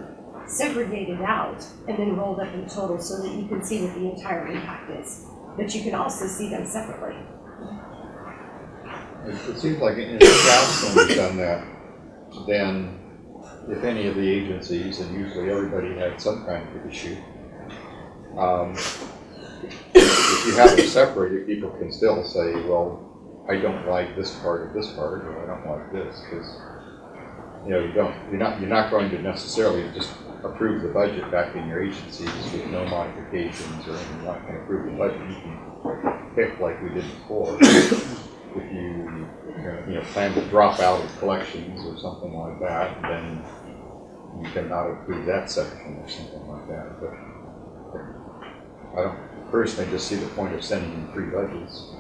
segregated out and then rolled up in total so that you can see what the entire impact is. But you can also see them separately. It seems like in the past when we've done that, then if any of the agencies, and usually everybody had some kind of issue, if you have it separated, people can still say, well, I don't like this part of this part, or I don't like this, because you're not going to necessarily just approve the budget back in your agencies with no modifications or anything. You're not going to approve the budget. You can pick like we did before. If you plan to drop out of collections or something like that, then you cannot approve that section or something like that. But I don't personally just see the point of sending in 3 budgets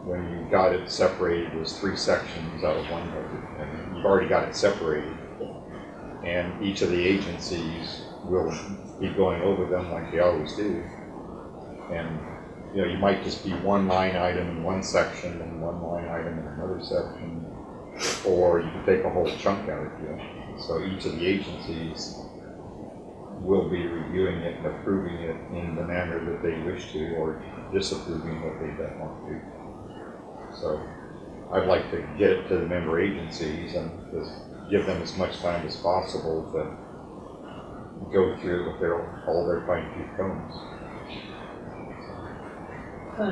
when you got it separated as 3 sections out of one budget. And you've already got it separated, and each of the agencies will be going over them like they always do. And you might just be one line item in one section and one line item in another section, or you can take a whole chunk out of it. So each of the agencies will be reviewing it and approving it in the manner that they wish to, or disapproving what they don't want to. So I'd like to get it to the member agencies and just give them as much time as possible to go through with all their fine-tooth combs. I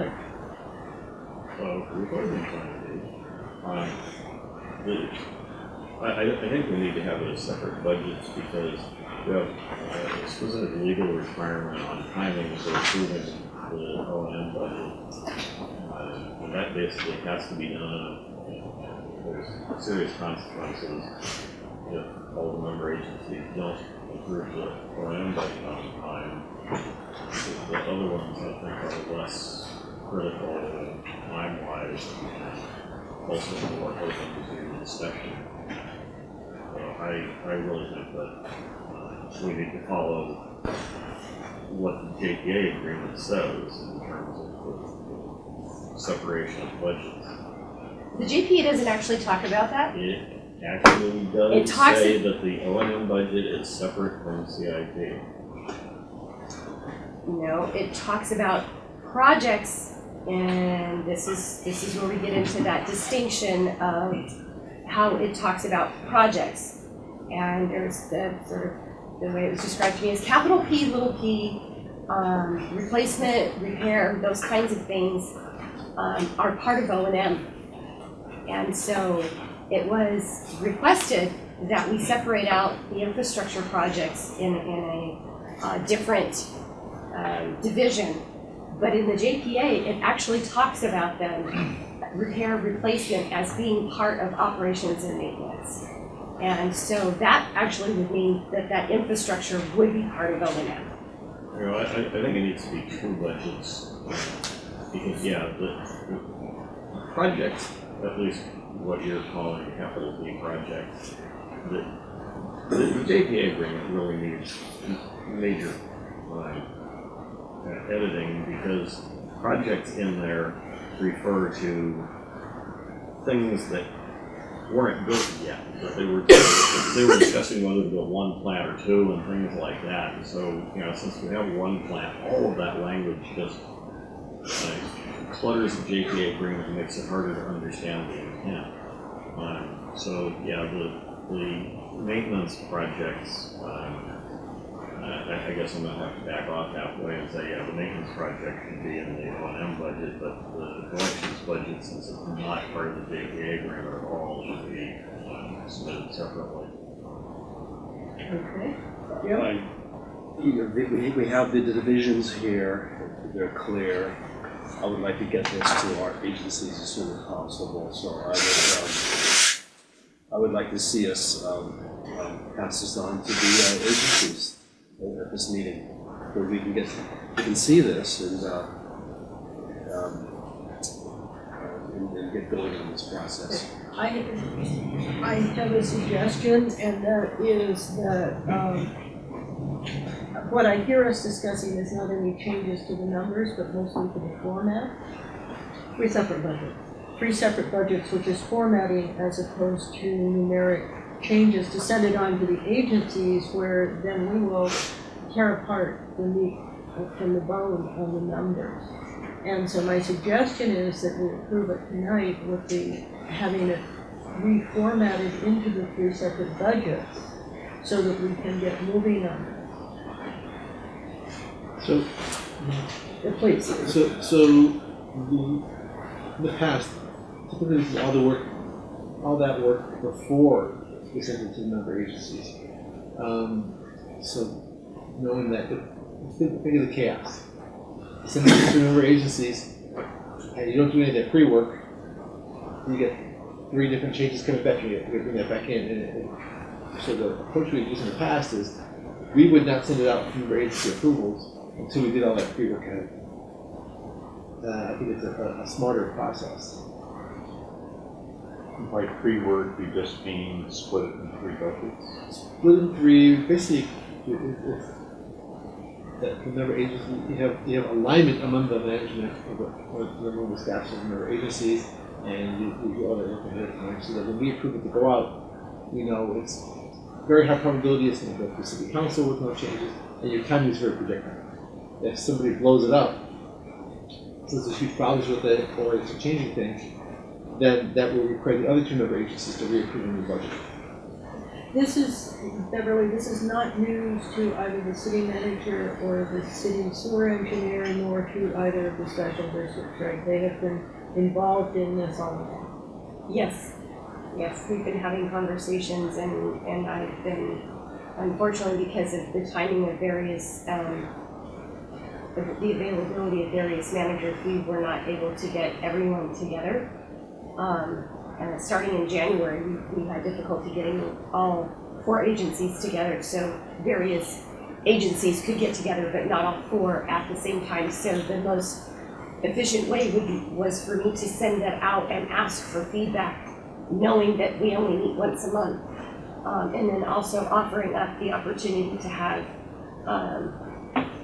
think we need to have it as separate budgets because we have a specific legal requirement on timing for approving the O&M budget. And that basically has to be done. There's serious consequences if all the member agencies don't approve the O&M budget on time. The other ones I think are less critical time-wise and also more open to inspection. So I really think that we need to follow what the JPA agreement says in terms of the separation of budgets. The JPA doesn't actually talk about that. It actually does talks say that the O&M budget is separate from CIP. No, it talks about projects, and this is where we get into that distinction of how it talks about projects. And there's the sort of the way it was described to me as capital P, little p, replacement, repair, those kinds of things are part of O&M. And so it was requested that we separate out the infrastructure projects in a different division. But in the JPA, it actually talks about them, repair, replacement, as being part of operations and maintenance. And so that actually would mean that that infrastructure would be part of O&M. I think it needs to be 2 budgets. Because, the projects, at least what you're calling capital P projects, the JPA agreement really needs major editing because projects in there refer to things that weren't built yet, but they were discussing whether to build 1 plant or 2 and things like that. And so, since we have 1 plant, all of that language just clutters the JPA agreement and makes it harder to understand the intent. The maintenance projects, I guess I'm going to have to back off halfway and say, the maintenance project should be in the O&M budget, but the collections budget, since it's not part of the JPA agreement at all, should be submitted separately. Okay. We have the divisions here, they're clear. I would like to get this to our agencies as soon as possible, so I would like to see us pass this on to the agencies at this meeting, where we can see this and get going on this process. I have a suggestion, and that is that what I hear us discussing is not any changes to the numbers, but mostly to the format. 3 separate budgets. 3 separate budgets, which is formatting as opposed to numeric changes to send it on to the agencies, where then we will tear apart the meat from the bone on the numbers. And so my suggestion is that we approve it tonight with the having it reformatted into the 3 separate budgets so that we can get moving on So, it. Please. so in the past, typically this is all that work before we send it to the member agencies. So knowing that, think of the chaos. You send it to member agencies, and you don't do any of that pre-work, you get 3 different changes coming back, and you have to bring that back in. And so the approach we've used in the past is we would not send it out for member agency approvals until we did all that pre-work ahead. I think it's a smarter process. By pre-work, you just mean split it in 3 buckets. Split in 3, basically, it's that the member agency, you have alignment among the management of the staffs of the member agencies, and you do all that work ahead of time, so that when we approve it to go out, we know it's very high probability it's going to go through city council with no changes, and your timing is very predictable. If somebody blows it up, so there's huge problems with it, or it's a changing thing, then that will require the other 2 member agencies to reapprove a new budget. This is, Beverly, this is not news to either the city manager or the city sewer engineer, nor to either of the special districts, right? They have been involved in this all along. Yes, we've been having conversations, and I've been, unfortunately, because of the timing of various, the availability of various managers, we were not able to get everyone together. Starting in January, we had difficulty getting all 4 agencies together, so various agencies could get together, but not all 4 at the same time. So the most efficient way was for me to send that out and ask for feedback, knowing that we only meet once a month, and then also offering up the opportunity to have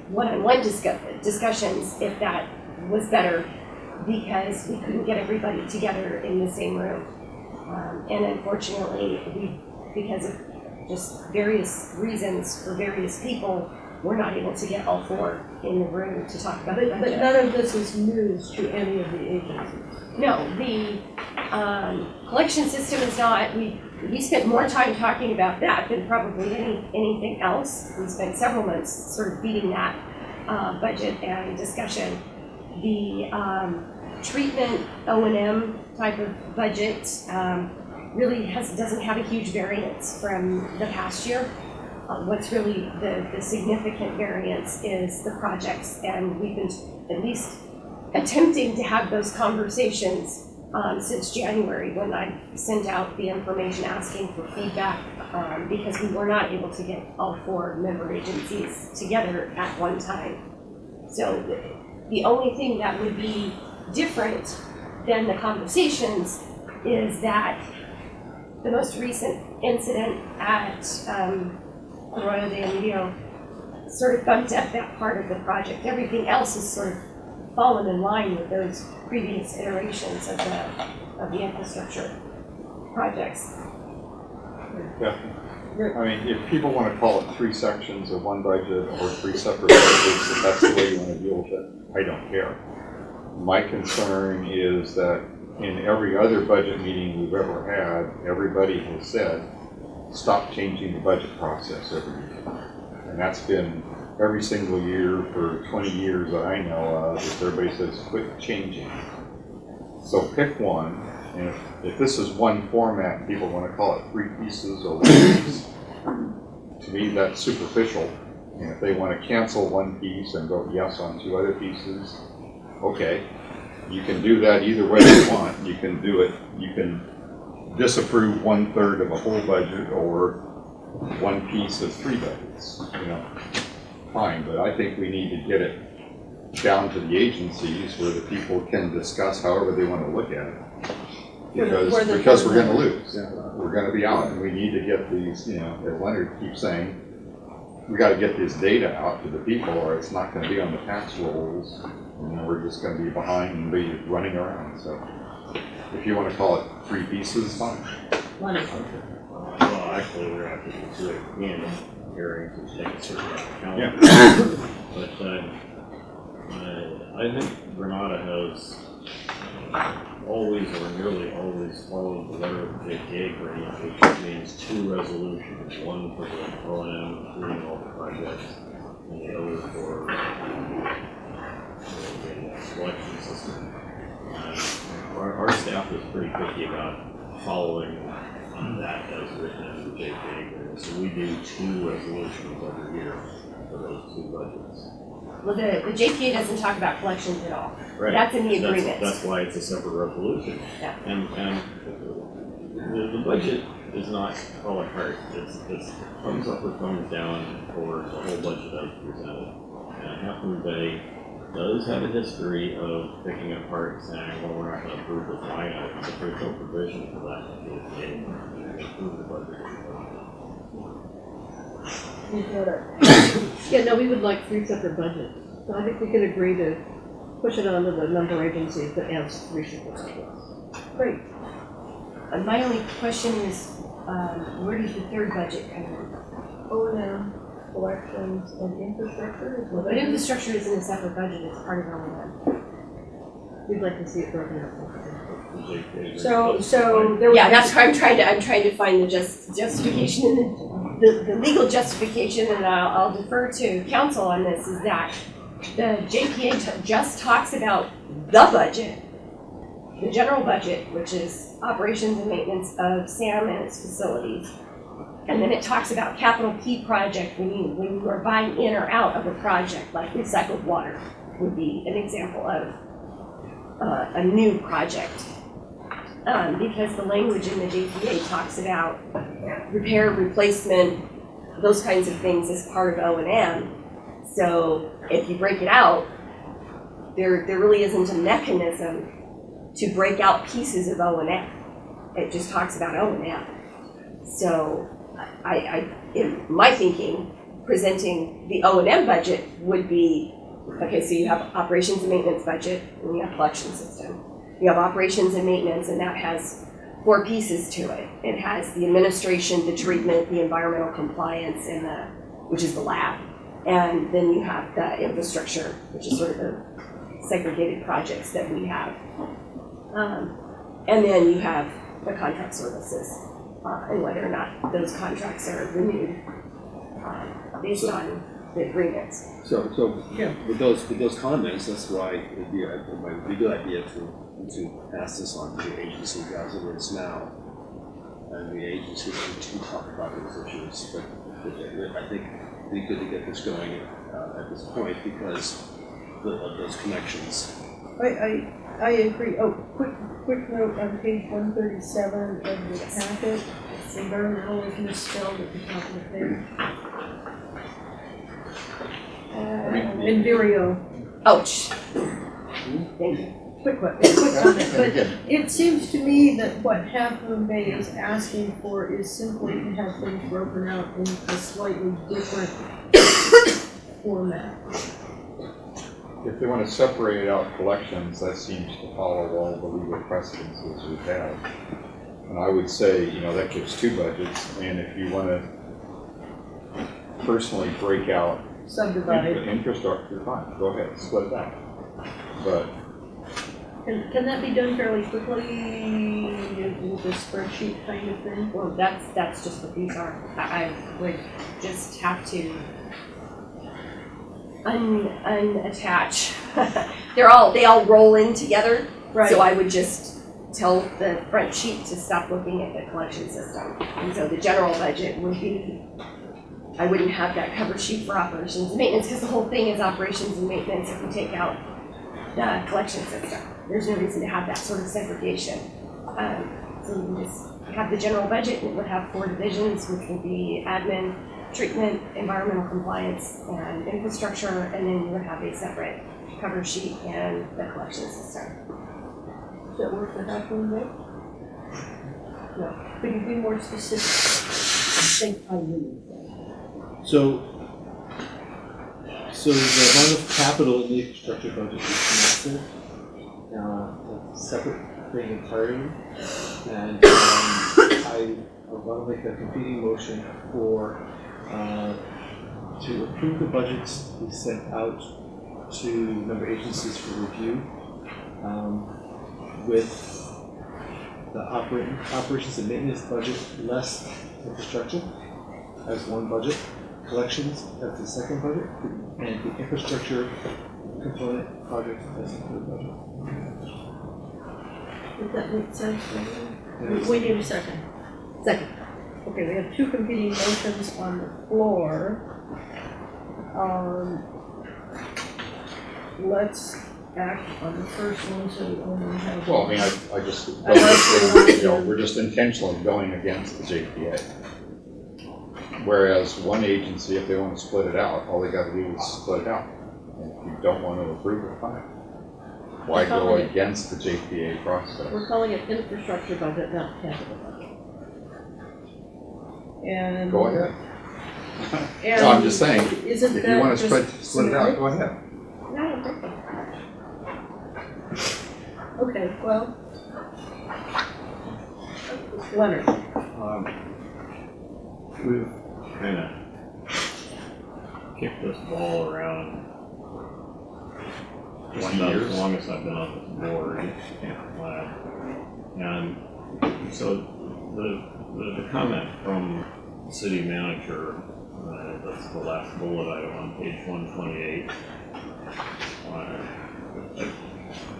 one-on-one discussions if that was better, because we couldn't get everybody together in the same room. And unfortunately, because of just various reasons for various people, we're not able to get all 4 in the room to talk about it. But none of this is news to any of the agencies. No, the collection system is not, we spent more time talking about that than probably anything else. We spent several months sort of beating that budget and discussion. The treatment O&M type of budget really doesn't have a huge variance from the past year. What's really the significant variance is the projects, and we've been at least attempting to have those conversations since January, when I sent out the information asking for feedback, because we were not able to get all 4 member agencies together at one time. So the only thing that would be different than the conversations is that the most recent incident at Arroyo de Emilio sort of bumped up that part of the project. Everything else has sort of fallen in line with those previous iterations of the infrastructure projects. Yeah. I mean, if people want to call it 3 sections of one budget or 3 separate budgets, if that's the way you want to deal with it, I don't care. My concern is that in every other budget meeting we've ever had, everybody has said, stop changing the budget process every year. And that's been every single year for 20 years that I know of, is everybody says, quit changing. So pick one, and if this is one format, people want to call it 3 pieces or 1 piece, to me that's superficial. And if they want to cancel 1 piece and vote yes on 2 other pieces, okay. You can do that either way you want. You can do it, you can disapprove 1/3 of a whole budget or 1 piece of 3 budgets, fine, but I think we need to get it down to the agencies where the people can discuss however they want to look at it. Because we're going to lose. We're going to be out, and we need to get these, as Leonard keeps saying, we gotta get this data out to the people, or it's not gonna be on the tax rolls, and we're just gonna be behind and be running around, so. If you wanna call it 3 pieces, fine. Money. Well, actually, we're gonna have to do it again, hearings, which take a certain amount of calendar. But, I think Granada has always or nearly always followed the letter of the JPA agreement, which means 2 resolutions, one for the O&M, including all the projects, and the other for the selection system. Our staff is pretty picky about following that as written in the JPA agreement, so we do 2 resolutions every year for those 2 budgets. Well, the JPA doesn't talk about collections at all. Right. That's in the agreement. That's why it's a separate resolution. Yeah. And the budget is not a la carte. It's thumbs up or thumbs down for the whole budget as presented. And Half Moon Bay does have a history of picking it apart and saying, well, we're not going to approve this line item, but there's no provision for that in the JPA to approve the budget. Yeah, no, we would like 3 separate budgets. So I think we can agree to push it on to the member agencies that answer 3 separate budgets. Great. My only question is, where does the 3rd budget come in? O&M, collections, and infrastructure. But infrastructure isn't a separate budget, it's part of O&M. We'd like to see it broken up. So there was. Yeah, that's why I'm trying to find the justification and the legal justification, and I'll defer to counsel on this, is that the JPA just talks about the budget, the general budget, which is operations and maintenance of SAM and its facilities. And then it talks about capital P project when you are buying in or out of a project, like recycled water would be an example of a new project. Because the language in the JPA talks about repair, replacement, those kinds of things as part of O&M. So if you break it out, there really isn't a mechanism to break out pieces of O&M. It just talks about O&M. So in my thinking, presenting the O&M budget would be, okay, so you have operations and maintenance budget, and you have collection system. You have operations and maintenance, and that has 4 pieces to it. It has the administration, the treatment, the environmental compliance, and which is the lab. And then you have the infrastructure, which is sort of the segregated projects that we have. And then you have the contract services, and whether or not those contracts are renewed based on the agreements. So with those comments, that's why it would be a good idea to pass this on to the agency as it is now, and the agency can talk about those issues. But I think it'd be good to get this going at this point because of those connections. I agree. Oh, quick note on page 137 of the packet. Environmental is misspelled at the top of the page. Envirio. Ouch. Thank you. Quick comment. But it seems to me that what Half Moon Bay is asking for is simply to have things broken out in a slightly different format. If they want to separate out collections, that seems to follow all the legal precedences we've had. And I would say, that gives 2 budgets, and if you want to personally break out Subdivide. infrastructure, fine, go ahead, split it out. But Can that be done fairly quickly with a spreadsheet kind of thing? Well, that's just what these are. I would just have to unattach. They all roll in together. Right. So I would just tell the front sheet to stop looking at the collection system. And so the general budget would be, I wouldn't have that cover sheet for operations and maintenance because the whole thing is operations and maintenance if we take out the collection system. There's no reason to have that sort of segregation. So you can just have the general budget, and it would have 4 divisions, which would be admin, treatment, environmental compliance, and infrastructure, and then you would have a separate cover sheet and the collection system. Does that work for Half Moon Bay? No. Could you be more specific? I think I need So So the amount of capital in the infrastructure budget is massive. It's a separate thing entirely. And I want to make a competing motion for to approve the budgets to be sent out to member agencies for review with the operations and maintenance budget less infrastructure as one budget, collections as the second budget, and the infrastructure component project as the third budget. Does that make sense? Yes. We need a second. Second. Okay, we have two competing motions on the floor. Let's act on the first one so we only have. Well, I mean, I just, we're just intentionally going against the JPA. Whereas one agency, if they want to split it out, all they got to do is split it out. And if you don't want to approve it, fine. Why go against the JPA process? We're calling it infrastructure budget, not capital budget. And. Go ahead. And No, I'm just saying, isn't if that you want to just split it out, go ahead. No, okay. Okay, well. Leonard. We've kind of kicked this ball around 20 years. as long as I've been on this board. And so the comment from the city manager, that's the last bullet item on page 128.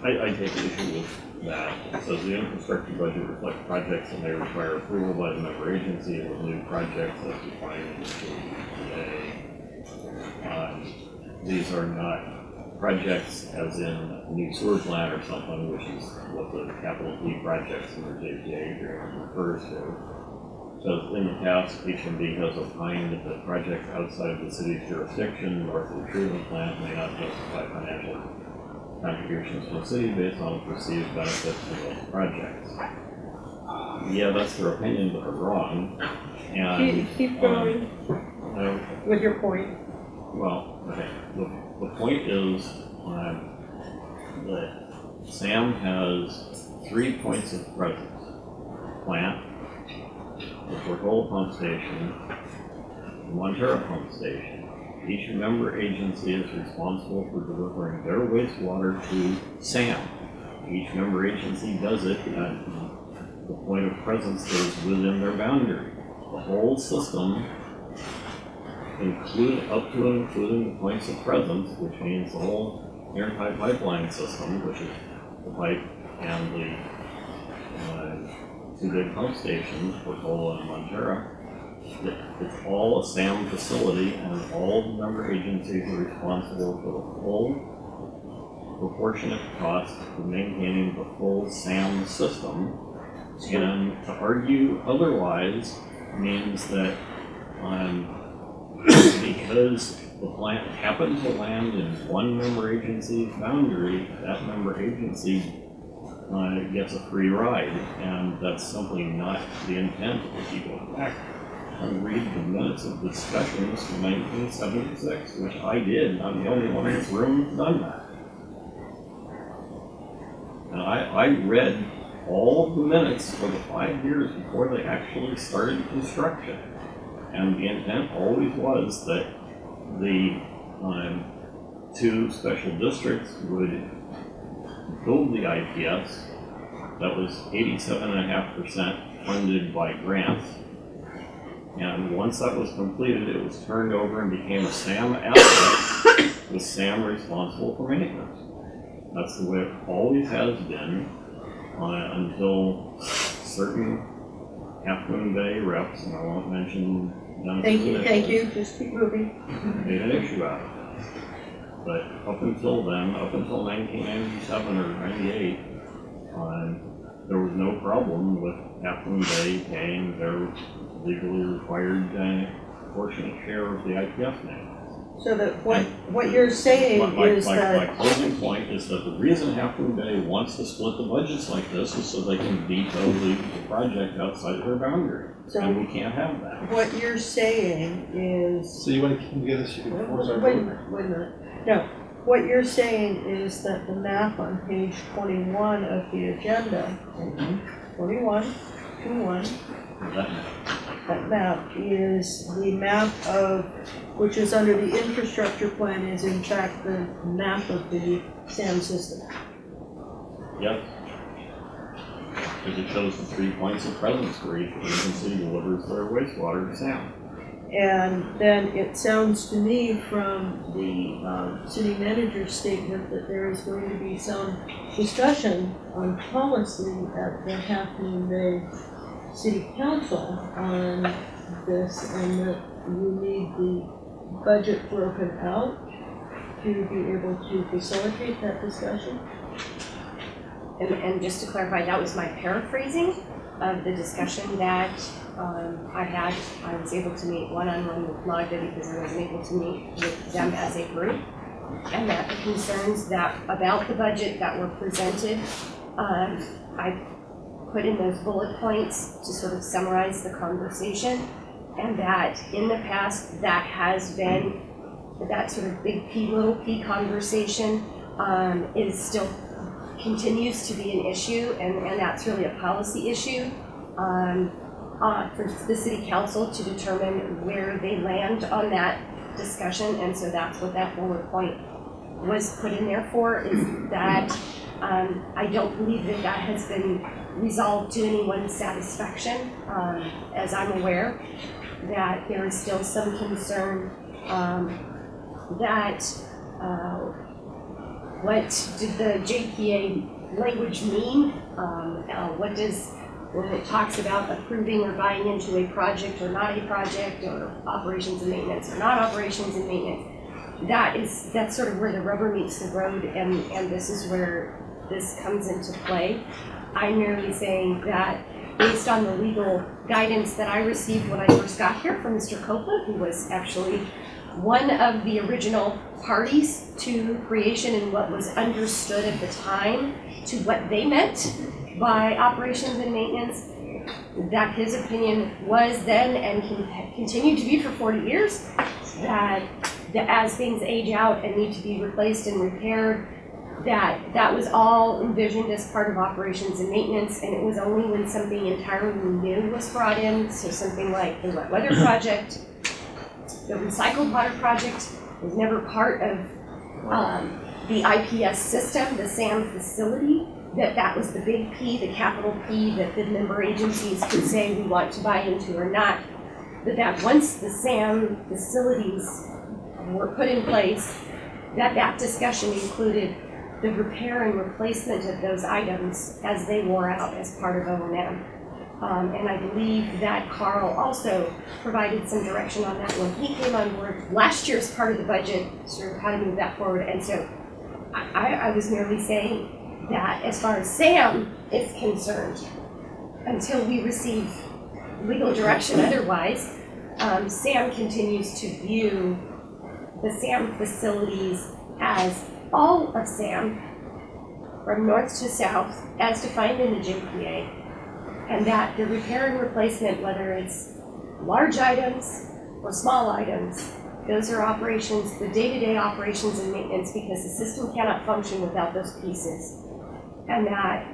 I take issue with that. It says the infrastructure budget reflects projects that may require approval by the member agency with new projects as defined in the JPA. These are not projects as in a new sewer plant or something, which is what the capital P projects in the JPA agreement refers to. So in the past, HMD has opined that projects outside of the city's jurisdiction north of the treatment plant may not justify financial contributions to the city based on perceived benefits from those projects. Yeah, that's their opinion, but they're wrong. And Keep going with your point. well, okay. The point is that Sam has 3 points of presence: plant, the Portola pump station, the Montero pump station. Each member agency is responsible for delivering their wastewater to SAM. Each member agency does it at the point of presence that is within their boundary. The whole system, up to and including the points of presence, which means the whole airtight pipeline system, which is the pipe and the two big pump stations, Portola and Montero. It's all a SAM facility, and all the member agencies are responsible for the full proportionate cost of maintaining the full SAM system. And to argue otherwise means that because the plant happened to land in one member agency's boundary, that member agency gets a free ride, and that's simply not the intent. If you go back and read the minutes of discussions from 1976, which I did. I'm the only one in this room who's done that. And I read all of the minutes for the 5 years before they actually started construction. And the intent always was that the two special districts would build the IPS that was 87.5% funded by grants. And once that was completed, it was turned over and became a SAM asset, with SAM responsible for maintenance. That's the way it always has been until certain Half Moon Bay reps, and I won't mention them. Thank you, just keep moving. Made an issue out of it. But up until then, up until 1997 or 98, there was no problem with Half Moon Bay paying their legally required proportionate share of the IPS name. So that what you're saying is that. My closing point is that the reason Half Moon Bay wants to split the budgets like this is so they can veto the project outside of their boundary. So And we can't have that. what you're saying is, So you want to keep them together so you can force our wait a vote? minute, wait a minute. No, what you're saying is that the map on page 21 of the agenda, 21, 21, that map is the map of, which is under the infrastructure plan, is in fact the map of the SAM system. Yep. Because it shows the 3 points of presence where each Lincoln City delivers their wastewater to SAM. And then it sounds to me from the city manager's statement that there is going to be some discussion on policy at the Half Moon Bay City Council on this, and that you need the budget broken out to be able to facilitate that discussion. And just to clarify, that was my paraphrasing of the discussion that I had. I was able to meet one-on-one with Magda because I wasn't able to meet with them as a group. And that the concerns that about the budget that were presented, I put in those bullet points to sort of summarize the conversation. And that in the past, that has been, that sort of big P, little p conversation is still continues to be an issue, and that's really a policy issue for the city council to determine where they land on that discussion. And so that's what that bullet point was put in there for, is that I don't believe that that has been resolved to anyone's satisfaction, as I'm aware, that there is still some concern that what did the JPA language mean? What does, when it talks about approving or buying into a project or not a project, or operations and maintenance or not operations and maintenance, that's sort of where the rubber meets the road, and this is where this comes into play. I'm merely saying that based on the legal guidance that I received when I first got here from Mr. Copeland, who was actually one of the original parties to creation and what was understood at the time to what they meant by operations and maintenance, that his opinion was then and can continue to be for 40 years, that as things age out and need to be replaced and repaired, that was all envisioned as part of operations and maintenance, and it was only when something entirely new was brought in, so something like the wet weather project, the recycled water project was never part of the IPS system, the SAM facility, that was the big P, the capital P, that the member agencies could say we want to buy into or not. But that once the SAM facilities were put in place, that discussion included the repair and replacement of those items as they wore out as part of O&M. And I believe that Carl also provided some direction on that when he came on board last year's part of the budget, sort of how to move that forward. And so I was merely saying that as far as SAM is concerned, until we receive legal direction otherwise, SAM continues to view the SAM facilities as all of SAM, from north to south, as defined in the JPA. And that the repair and replacement, whether it's large items or small items, those are operations, the day-to-day operations and maintenance, because the system cannot function without those pieces. And that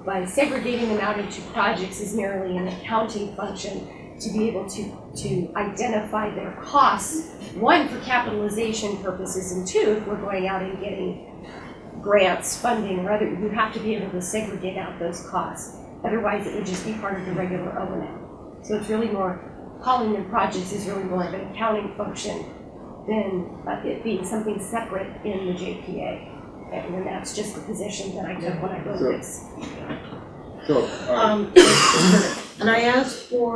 by segregating them out into projects is merely an accounting function to be able to identify their costs, one, for capitalization purposes, and two, if we're going out and getting grants, funding, or other, you have to be able to segregate out those costs. Otherwise, it would just be part of the regular O&M. So it's really more, calling them projects is really more of an accounting function than it being something separate in the JPA. And that's just the position that I took when I wrote this. So, And I asked for,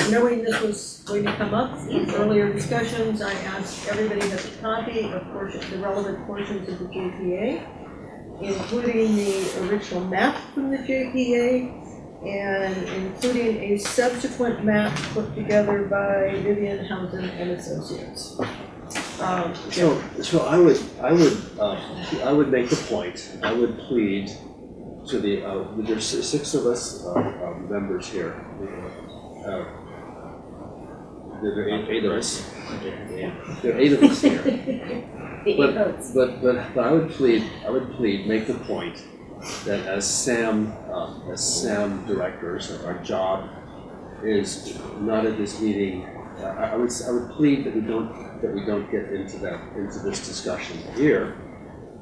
knowing this was going to come up in earlier discussions, I asked everybody to have a copy of the relevant portions of the JPA, including the original map from the JPA, and including a subsequent map put together by Vivian Housen and Associates. So I would make the point, I would plead to the, there's 6 of us, members here. There are eight of us. There are 8 of us here. The 8 But, votes. but I would plead, make the point that as SAM directors, our job is not at this meeting. I would plead that we don't get into this discussion here.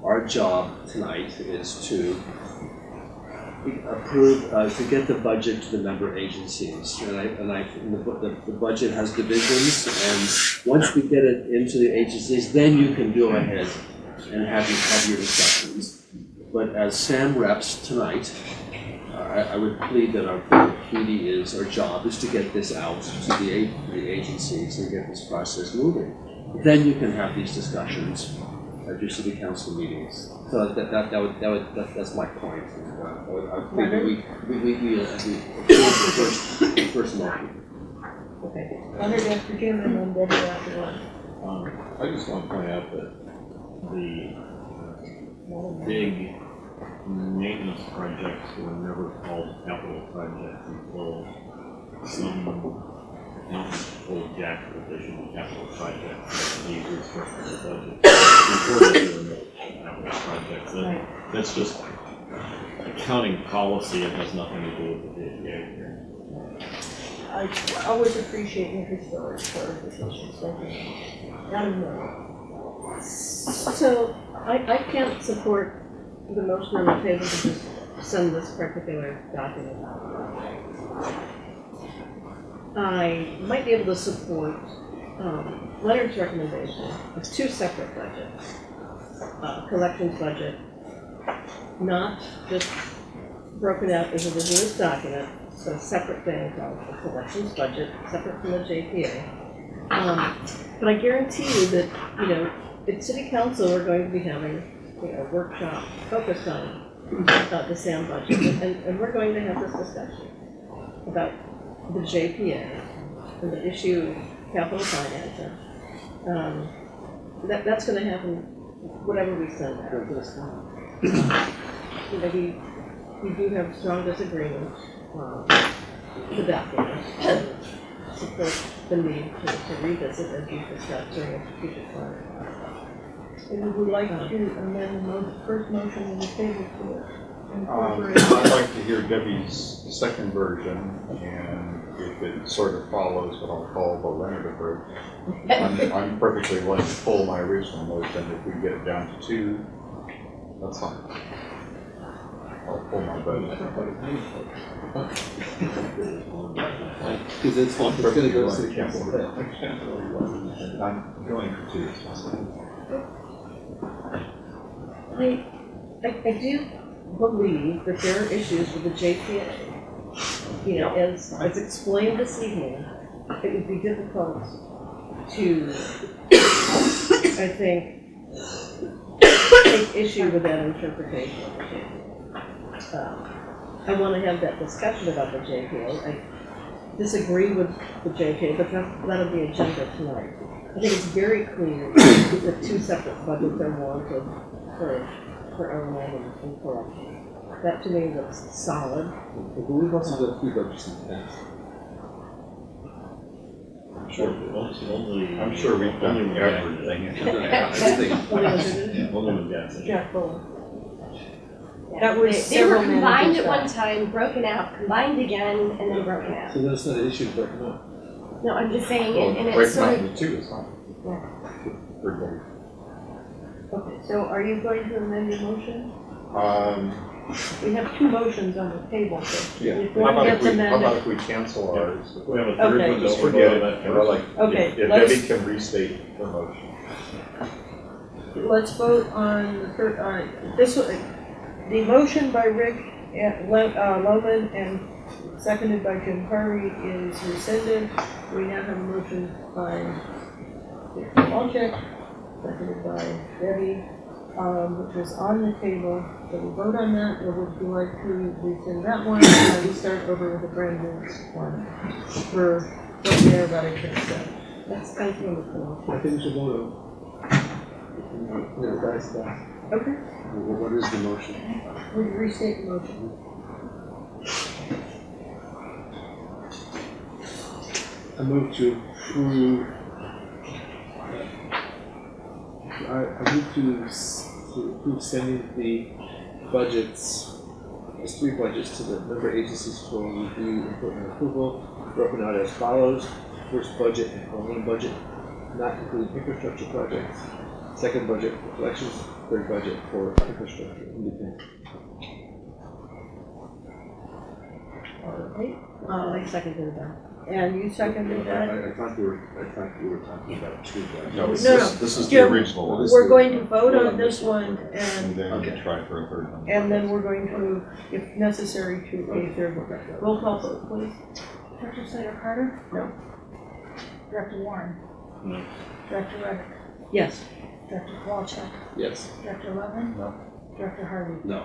Our job tonight is to approve, to get the budget to the member agencies, and the budget has divisions, and once we get it into the agencies, then you can go ahead and have your discussions. But as SAM reps tonight, I would plead that our duty is, our job is to get this out to the agencies and get this process moving. Then you can have these discussions at your city council meetings. So that's my point. I think we approve the first motion. Okay, Leonard after Jim and then Debbie after one. I just want to point out that the big maintenance projects were never called capital projects until some accountant told Jack that they should be capital projects and he restructured the budget. Before that, they were no capital projects. That's just accounting policy. It has nothing to do with the JPA here. I always appreciate your historic clarifications, thank you. Madam Mayor. So I can't support the motion on the table to just send this particular document out. I might be able to support Leonard's recommendation of 2 separate budgets. Collections budget, not just broken out as a this document, so a separate thing called the collections budget, separate from the JPA. But I guarantee you that, at City Council, we're going to be having a workshop focused on the SAM budget, and we're going to have this discussion about the JPA and the issue of capital financing. That's going to happen whatever we send out. We do have strong disagreement with that document and support the need to revisit as you discussed during a strategic planning process. And we would like to amend the first motion in the table to incorporate. I'd like to hear Debbie's second version, and if it sort of follows what I'll call the Leonard approach, I'm perfectly willing to pull my original motion. If we get it down to 2, that's fine. I'll pull my vote. Because it's I'm perfectly willing to cancel it. I'm going for 2. I do believe that there are issues with the JPA. As explained this evening, it would be difficult to, I think, take issue with that interpretation of the JPA. I want to have that discussion about the JPA. I disagree with the JPA, but that'll be agenda tonight. I think it's very clear that 2 separate budgets are warranted for O&M and collection. That to me looks solid. We've also got 3 budgets in the past. I'm sure we've done everything. Jack Fuller. Yeah. That was They were several combined managers at one back. time, broken out, combined again, and then broken out. So that's not an issue broken up. No, I'm just saying, Well, and it's break sort mine of, into 2 is fine. Everybody. Okay, so are you going to amend your motion? We have 2 motions on the table, so Yeah. if How one about gets if amended. we cancel ours? We have a third Okay. one, Just forget it. Or like, Okay, if let's- Debbie can restate the motion. Let's vote on the third, this one, the motion by Rick Lohman and seconded by Jim Curry is rescinded. We now have a motion by Dick Walczyk, seconded by Debbie, which was on the table. So we vote on that, or would you like to rescind that one? And we start over with the brand new one for what Mayor Buddy just said. That's kind of wonderful. I think we should vote on. Okay, What is the motion? we restate the motion. I move to approve. I move to approve sending the budgets, there's 3 budgets to the member agencies for review, input, and approval, broken out as follows. First budget, one budget, not including infrastructure projects. Second budget for collections. Third budget for infrastructure, independent. I seconded that. And you seconded that? I thought we were talking about 2 budgets. No, No, this is the Jim, original one. We're going to vote on this one And then Okay. try for a third one. and then we're going to, if necessary, to a third one. Roll call vote, please. Director Slater Carter? No. Director Warren? No. Director Reddick? Yes. Director Kowalczyk? Yes. Director Levin? No. Director Harvey? No.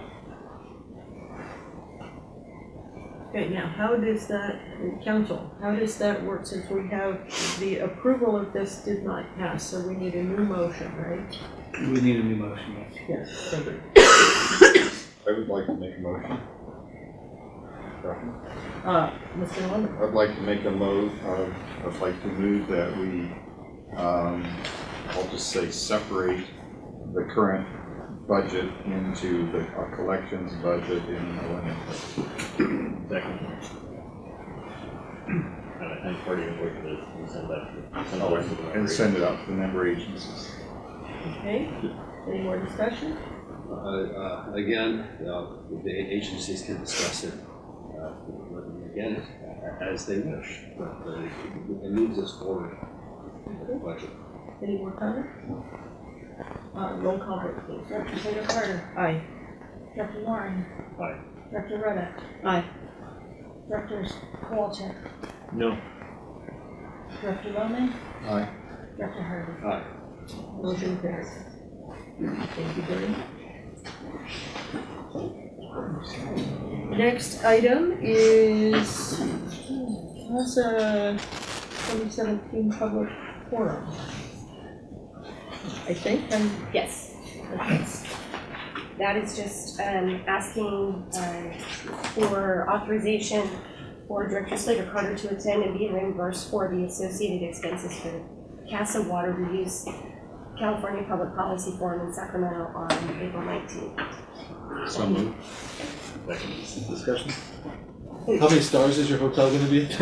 Okay, now, how does that, council, how does that work since we have the approval of this did not pass, so we need a new motion, right? We need a new motion, yes. Yes, thank you. I would like to make a motion. Mr. Lemon? I'd like to make a I'd like to move that we, I'll just say separate the current budget into the collections budget in the limit. Second. And party of work is send that. And send it out to the member agencies. Okay, any more discussion? Again, the agencies can discuss it, again, as they wish, but it moves us forward with the budget. Any more comment? Roll call vote, please. Director Slater Carter? Aye. Director Warren? Aye. Director Reddick? Aye. Director Kowalczyk? No. Director Levin? Aye. Director Harvey? Aye. Motion carries. Thank you very much. Next item is CASA 2017 public forum. I think, Yes. That is just asking for authorization for Director Slater Carter to attend and be reimbursed for the associated expenses for the CASA Water Reuse California Public Policy Forum in Sacramento on April 19th. So moved. Second. Discussion? How many stars is your hotel gonna be? the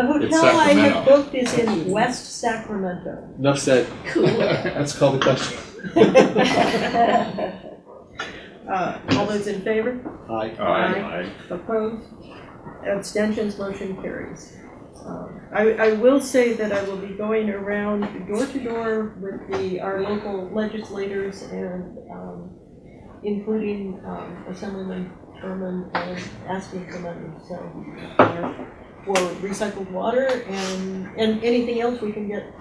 hotel I have Sacramento. booked is in West Sacramento. Enough said. Cool. Let's call the question. All those in favor? Aye. Aye. Opposed? Abstentions, motion carries. I will say that I will be going around door to door with our local legislators and including Assemblyman Sherman and asking for money. So for recycled water and anything else we can get.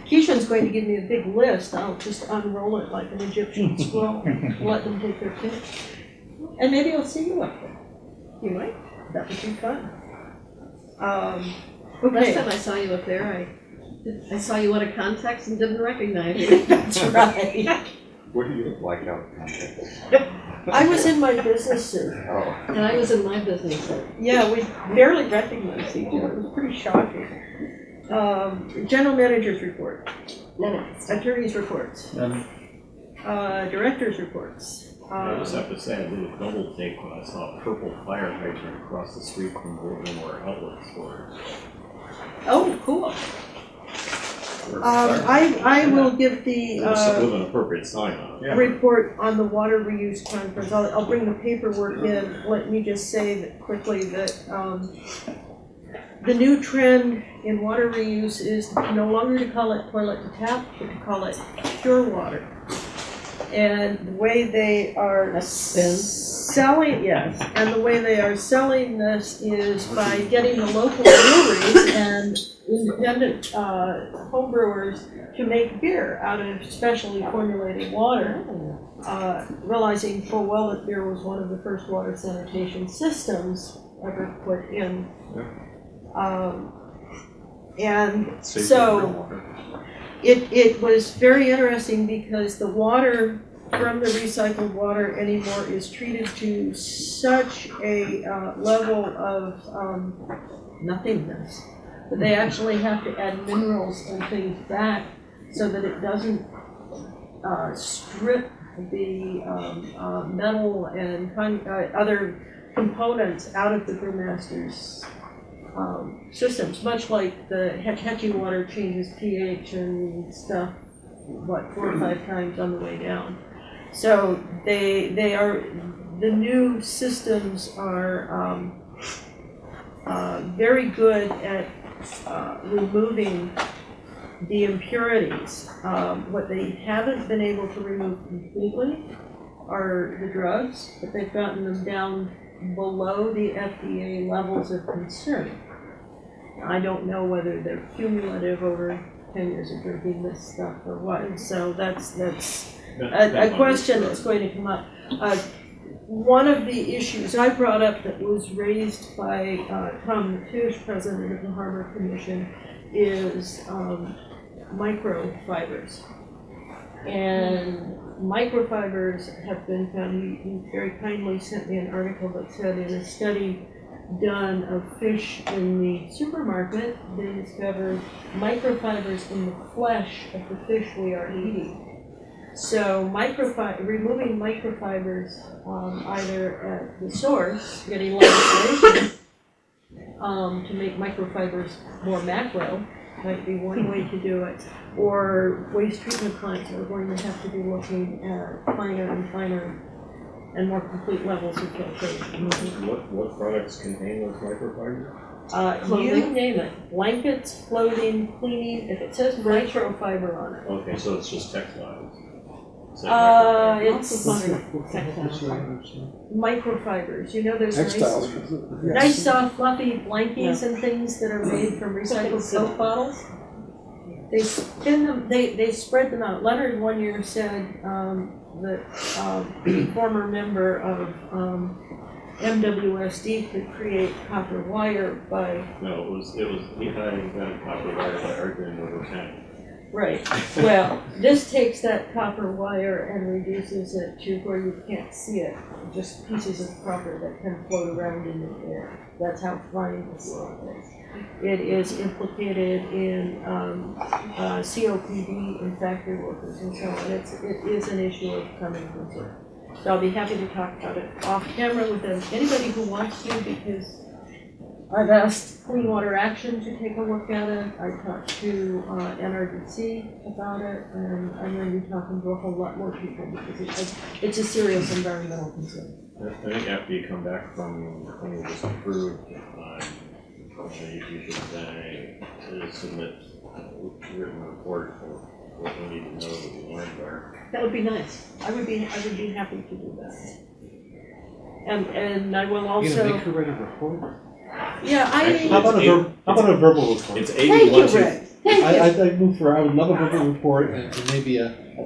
Keisha's going to give me a big list. I'll just unroll it like an Egyptian scroll, let them take their pick. And maybe I'll see you up there. You might. That would be fun. Last Okay, time I saw you up there, I saw you out of context and didn't recognize you. that's right. What do you look like out of context? I was in my business suit. Oh. And I was in my business. Yeah, we barely recognized each other. It was pretty shocking. General manager's report, None of this. attorney's reports, director's reports. I just have to say, I did a double take when I saw a purple fire hydrant across the street from the one of our outlet stores. Oh, cool. I will give the With an appropriate sign on it. report on the water reuse conference. I'll bring the paperwork in. Let me just say that quickly that the new trend in water reuse is no longer to call it toilet to tap, but to call it pure water. And the way they are selling, yes, and the way they are selling this is by getting the local breweries and independent home brewers to make beer out of specially formulated water, realizing full well that beer was one of the first water sanitation systems ever put in. And so it was very interesting because the water from the recycled water anymore is treated to such a level of nothingness that they actually have to add minerals and things back so that it doesn't strip the metal and other components out of the brewmaster's systems, much like the Hetchy water changes pH and stuff, 4 or 5 times on the way down. So they are, the new systems are very good at removing the impurities. What they haven't been able to remove completely are the drugs, but they've gotten them down below the FDA levels of concern. I don't know whether they're cumulative over 10 years of drinking this stuff or what. So that's a question that's going to come up. One of the issues I brought up that was raised by Tom Matoush, president of the Harbor Commission, is microfibers. And microfibers have been found. He very kindly sent me an article that said in a study done of fish in the supermarket, they discovered microfibers in the flesh of the fish we are eating. So removing microfibers either at the source, getting legislation to make microfibers more macro might be one way to do it, or waste treatment plants are going to have to be looking at finer and finer and more complete levels of filtration. What products contain those microfibers? You name it, blankets, clothing, cleaning, if it says microfiber on it. Okay, so it's just textiles. It's Textiles. microfibers. You know, there's Textiles. nice soft fluffy blankies and things that are made from recycled Coke bottles. They spin them, they spread them out. Leonard one year said that a former member of MWSD could create copper wire by... No, it was he got a copper wire by arguing over tank. Right. Well, this takes that copper wire and reduces it to where you can't see it. Just pieces of copper that can float around in the air. That's how fine this stuff is. It is implicated in COPD in factory workers and so on. It is an issue of common concern. So I'll be happy to talk about it off camera with anybody who wants to, because I've asked Clean Water Action to take a look at it. I talked to NRDC about it, and I'm going to be talking to a whole lot more people because it's a serious environmental concern. I think after you come back from when you just approved, you should submit a written report of what we need to know that we learned there. That would be nice. I would be happy to do that. And I will also. You're gonna make her write a report? Yeah, How about a verbal report? It's Thank you, Rick. Thank you. I move for, I would love a verbal report and maybe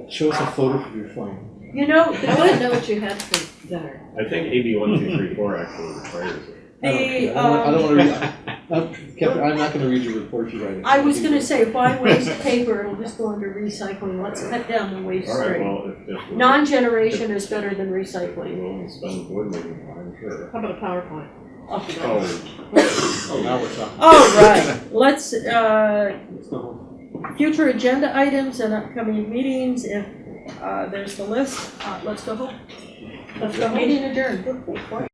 show us a photo from your phone. You know, I want to know what you had for dinner. I think AB 1234 actually requires it. I don't want to read. Captain, I'm not going to read your report you write. I was going to say, why waste paper? It'll just go under recycling. Let's cut down the waste All right, rate. well, if Non-generation is better than recycling. spend wood maybe, I'm sure. How about a PowerPoint? Oh, Now we're talking. All right, let's, Let's go home. future agenda items and upcoming meetings, if there's the list, let's go home. Let's go home. Meeting adjourned.